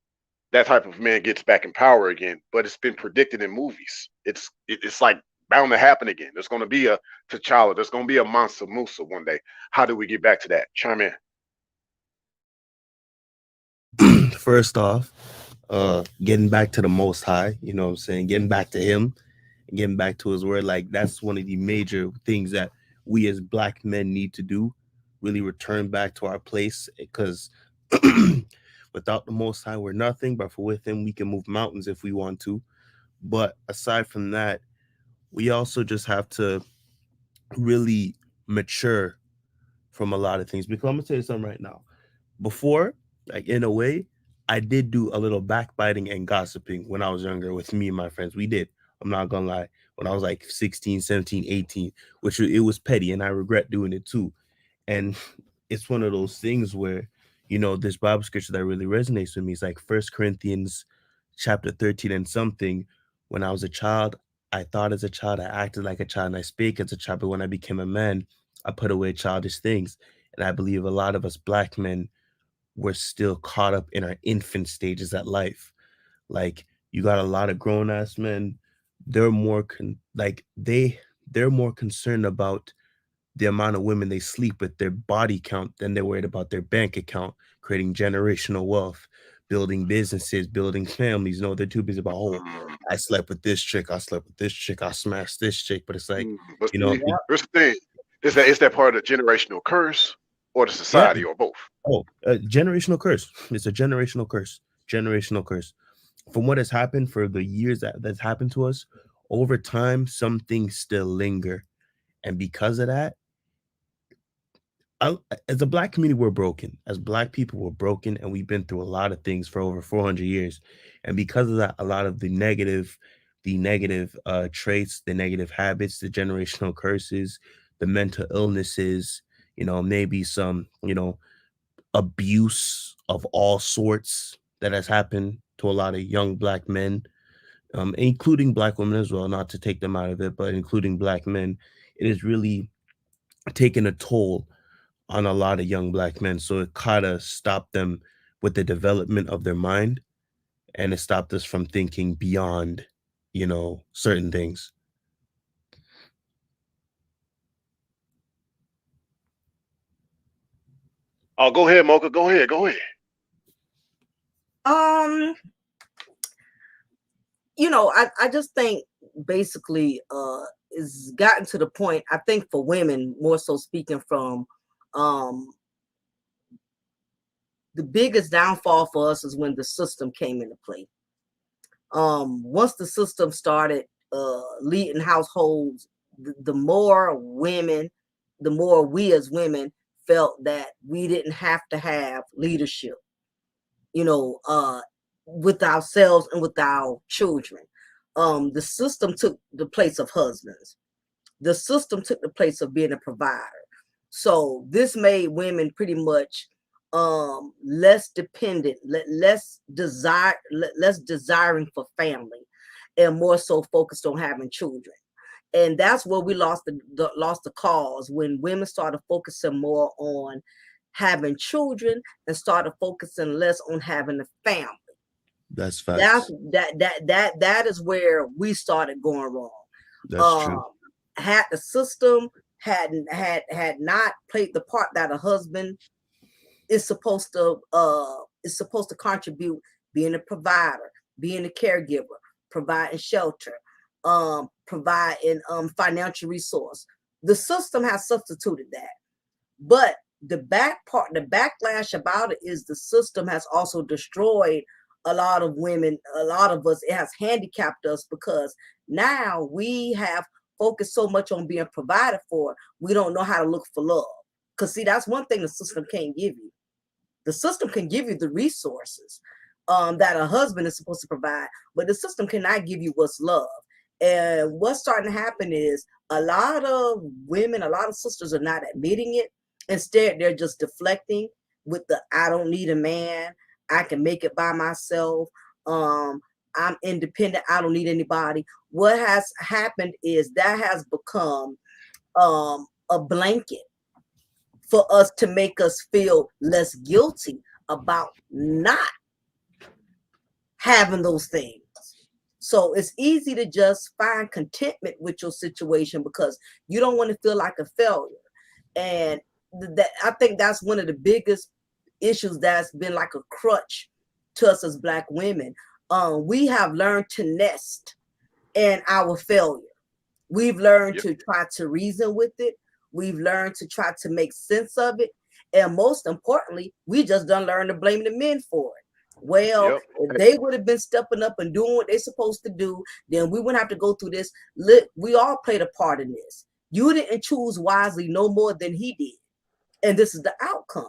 S1: that type of man gets back in power again. But it's been predicted in movies. It's like bound to happen again. There's gonna be a T'Challa, there's gonna be a Mansa Musa one day. How do we get back to that? Chime in.
S3: first off, getting back to the Most High, you know what I'm saying? Getting back to Him, getting back to His word. Like, that's one of the major things that we as Black men need to do. Really return back to our place, because without the Most High, we're nothing. But for with Him, we can move mountains if we want to. But aside from that, we also just have to really mature from a lot of things. Because I'm gonna tell you something right now. Before, like, in a way, I did do a little backbiting and gossiping when I was younger with me and my friends. We did. I'm not gonna lie. When I was like 16, 17, 18, which it was petty, and I regret doing it too. And it's one of those things where, this Bible scripture that really resonates with me is like First Corinthians chapter 13 and something. When I was a child, I thought as a child, I acted like a child, and I spake as a child. But when I became a man, I put away childish things. And I believe a lot of us Black men, we're still caught up in our infant stages at life. Like, you got a lot of grown ass men. They're more they're more concerned about the amount of women they sleep with, their body count, than they're worried about their bank account, creating generational wealth, building businesses, building families. They're too busy about, oh,
S1: Mm,
S3: I slept with this chick, I slept with this chick, I smashed this chick. But it's like,
S1: But
S3: you know,
S1: see, here's the thing: is that part of the generational curse or the
S3: yeah.
S1: society or both?
S3: Oh, generational curse. It's a generational curse. Generational curse. From what has happened for the years that's happened to us, over time, some things still linger. And because of that, I, as a Black community, we're broken. As Black people, we're broken, and we've been through a lot of things for over 400 years. And because of that, a lot of the negative traits, the negative habits, the generational curses, the mental illnesses, maybe some, abuse of all sorts that has happened to a lot of young Black men, including Black women as well, not to take them out of it, but including Black men. It has really taken a toll on a lot of young Black men. So it kind of stopped them with the development of their mind, and it stopped us from thinking beyond, certain things.
S1: Oh, go ahead, Mocha. Go ahead. Go ahead.
S2: Um, I just think basically it's gotten to the point, I think for women, more so speaking from um the biggest downfall for us is when the system came into play. Once the system started leading households, the more women, the more we as women felt that we didn't have to have leadership, you know, uh, with ourselves and with our children. The system took the place of husbands. The system took the place of being a provider. So this made women pretty much less dependent, less desiring for family, and more so focused on having children. And that's where we lost the cause, when women started focusing more on having children and started focusing less on having a family.
S3: That's
S2: That's
S3: facts.
S2: that is where we started going wrong.
S3: That's true.
S2: Um, had the system had not played the part that a husband is supposed to contribute, being a provider, being a caregiver, providing shelter, providing financial resource. The system has substituted that. But the backlash about it is the system has also destroyed a lot of women, a lot of us. It has handicapped us because now we have focused so much on being provided for, we don't know how to look for love. Because see, that's one thing the system can't give you. The system can give you the resources that a husband is supposed to provide, but the system cannot give you what's love. And what's starting to happen is a lot of women, a lot of sisters are not admitting it. Instead, they're just deflecting with the "I don't need a man. I can make it by myself. Um, I'm independent. I don't need anybody." What has happened is that has become a blanket for us to make us feel less guilty about not having those things. So it's easy to just find contentment with your situation because you don't want to feel like a failure. And that, I think that's one of the biggest issues that's been like a crutch to us as Black women. We have learned to nest in our failure. We've learned
S1: Yep.
S2: to try to reason with it. We've learned to try to make sense of it. And most importantly, we just done learn to blame the men for it. Well,
S1: Yep.
S2: if they would have been stepping up and doing what they're supposed to do, then we wouldn't have to go through this. We all played a part in this. You didn't choose wisely no more than he did. And this is the outcome.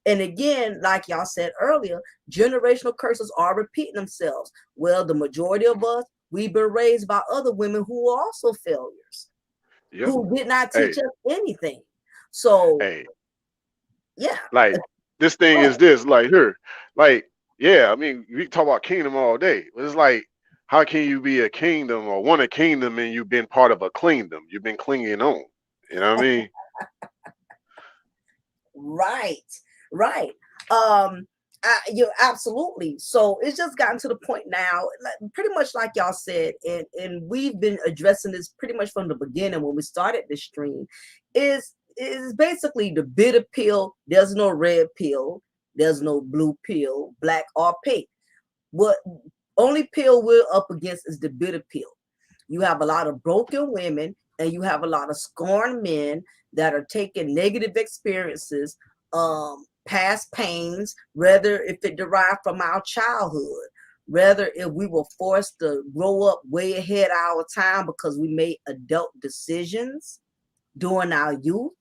S2: And again, like y'all said earlier, generational curses are repeating themselves. Well, the majority of us, we've been raised by other women who are also failures,
S1: Yep.
S2: who did not
S1: Hey,
S2: teach us anything. So,
S1: hey,
S2: yeah.
S1: like this thing is this, like here, like, yeah, I mean, we talk about kingdom all day. But it's like, how can you be a kingdom or want a kingdom and you've been part of a kingdom? You've been clinging on. You know what I mean?
S2: Right, right. You absolutely. So it's just gotten to the point now, pretty much like y'all said, and we've been addressing this pretty much from the beginning when we started this stream. Is basically the bitter pill. There's no red pill. There's no blue pill, black or pink. What only pill we're up against is the bitter pill. You have a lot of broken women and you have a lot of scorned men that are taking negative experiences, past pains, whether if it derived from our childhood, whether if we were forced to grow up way ahead of our time because we made adult decisions during our youth.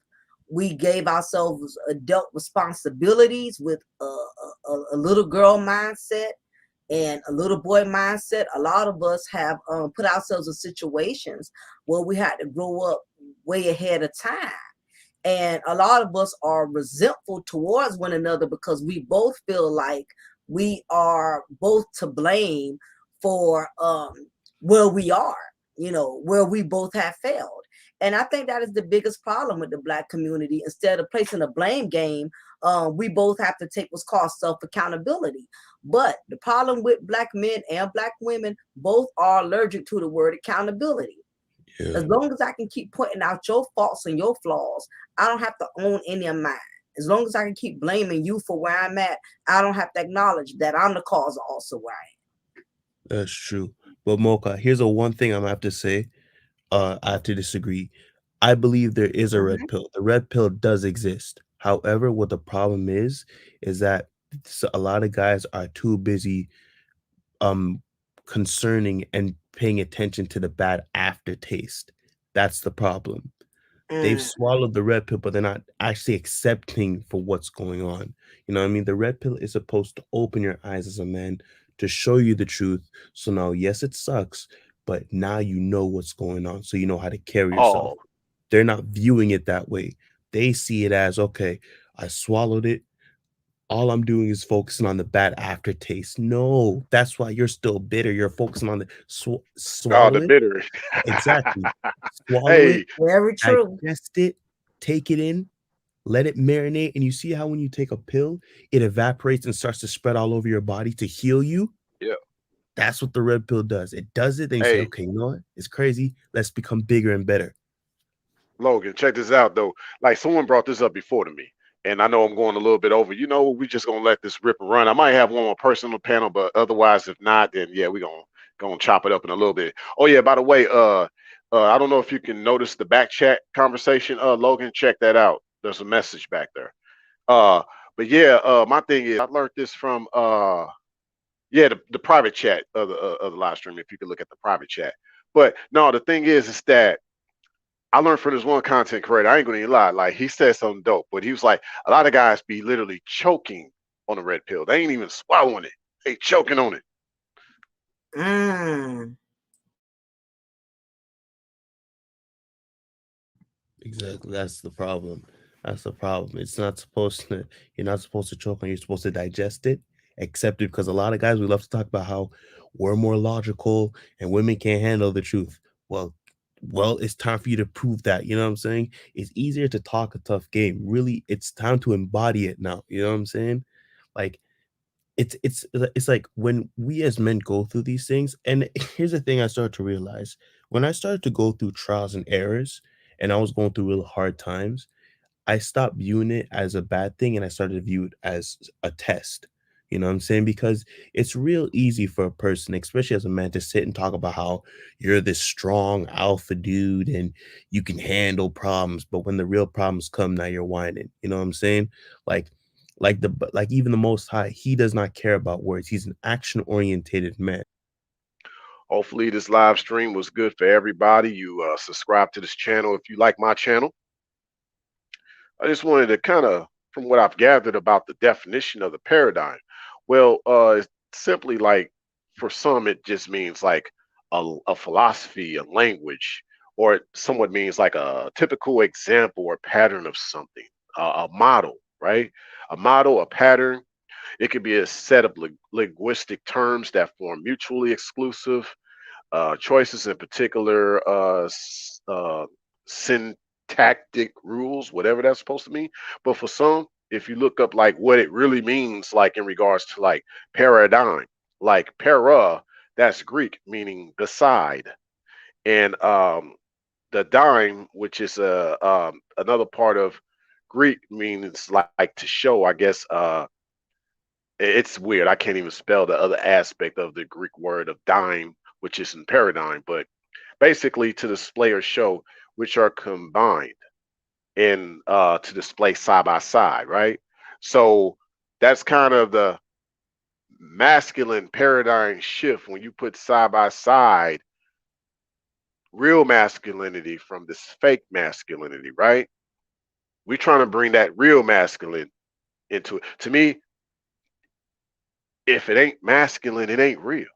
S2: We gave ourselves adult responsibilities with a little girl mindset and a little boy mindset. A lot of us have put ourselves in situations where we had to grow up way ahead of time. And a lot of us are resentful towards one another because we both feel like we are both to blame for where we are, where we both have failed. And I think that is the biggest problem with the Black community. Instead of placing a blame game, we both have to take what's called self-accountability. But the problem with Black men and Black women, both are allergic to the word accountability.
S3: Yeah,
S2: As long as I can keep pointing out your faults and your flaws, I don't have to own any of mine. As long as I can keep blaming you for where I'm at, I don't have to acknowledge that I'm the cause of also where I
S3: that's true. But Mocha, here's a one thing I'm gonna have to say. I have to disagree. I believe there is a
S2: am.
S3: red pill. The red pill does exist. However, what the problem is that a lot of guys are too busy um concerning and paying attention to the bad aftertaste. That's the problem. They've
S2: Mm,
S3: swallowed the red pill, but they're not actually accepting for what's going on. You know what I mean? The red pill is supposed to open your eyes as a man to show you the truth. So now, yes, it sucks, but now you know what's going on. So you know how to carry yourself.
S1: Oh,
S3: They're not viewing it that way. They see it as, okay, I swallowed it. All I'm doing is focusing on the bad aftertaste. No, that's why you're still bitter. You're focusing on the
S1: oh,
S3: swallow
S1: the
S3: it.
S1: bitter.
S3: Exactly. Swallow it,
S1: Hey,
S2: very true.
S3: digest it, take it in, let it marinate. And you see how when you take a pill, it evaporates and starts to spread all over your body to heal you?
S1: yeah.
S3: That's what the red pill does. It does it, then you say,
S1: Hey,
S3: okay, you know what? It's crazy. Let's become bigger and better.
S1: Logan, check this out though. Like someone brought this up before to me, and I know I'm going a little bit over. You know, we just gonna let this rip and run. I might have one more person on the panel, but otherwise, if not, then yeah, we gonna chop it up in a little bit. Oh yeah, by the way, I don't know if you can notice the back chat conversation. Logan, check that out. There's a message back there. Uh, but yeah, my thing is, I learned this from yeah, the private chat of the live stream. If you could look at the private chat. But no, the thing is that I learned from this one content creator. I ain't gonna even lie. Like he said something dope, but he was like, a lot of guys be literally choking on the red pill. They ain't even swallowing it. They choking on it.
S2: Mm.
S3: Exactly. That's the problem. That's the problem. It's not supposed to, you're not supposed to choke on, you're supposed to digest it, accept it, because a lot of guys, we love to talk about how we're more logical and women can't handle the truth. Well, well, it's time for you to prove that. You know what I'm saying? It's easier to talk a tough game. Really, it's time to embody it now. You know what I'm saying? Like it's like when we as men go through these things, and here's the thing I started to realize. When I started to go through trials and errors and I was going through really hard times, I stopped viewing it as a bad thing and I started to view it as a test. You know what I'm saying? Because it's real easy for a person, especially as a man, to sit and talk about how you're this strong alpha dude and you can handle problems. But when the real problems come, now you're whining. You know what I'm saying? Like, like even the Most High, he does not care about words. He's an action orientated man.
S1: Hopefully, this live stream was good for everybody. You subscribe to this channel if you like my channel. I just wanted to kind of, from what I've gathered about the definition of the paradigm, well, it's simply like for some, it just means like a philosophy, a language, or it somewhat means like a typical example or pattern of something, a model, right? A model, a pattern. It could be a set of linguistic terms that form mutually exclusive choices, in particular syntactic rules, whatever that's supposed to mean. But for some, if you look up like what it really means, like in regards to like paradigm, like para, that's Greek meaning beside, and the dime, which is another part of Greek, means like to show. I guess it's weird. I can't even spell the other aspect of the Greek word of dime, which is in paradigm, but basically to display or show, which are combined in to display side by side, right? So that's kind of the masculine paradigm shift when you put side by side real masculinity from this fake masculinity, right? We're trying to bring that real masculine into it. To me, if it ain't masculine, it ain't real.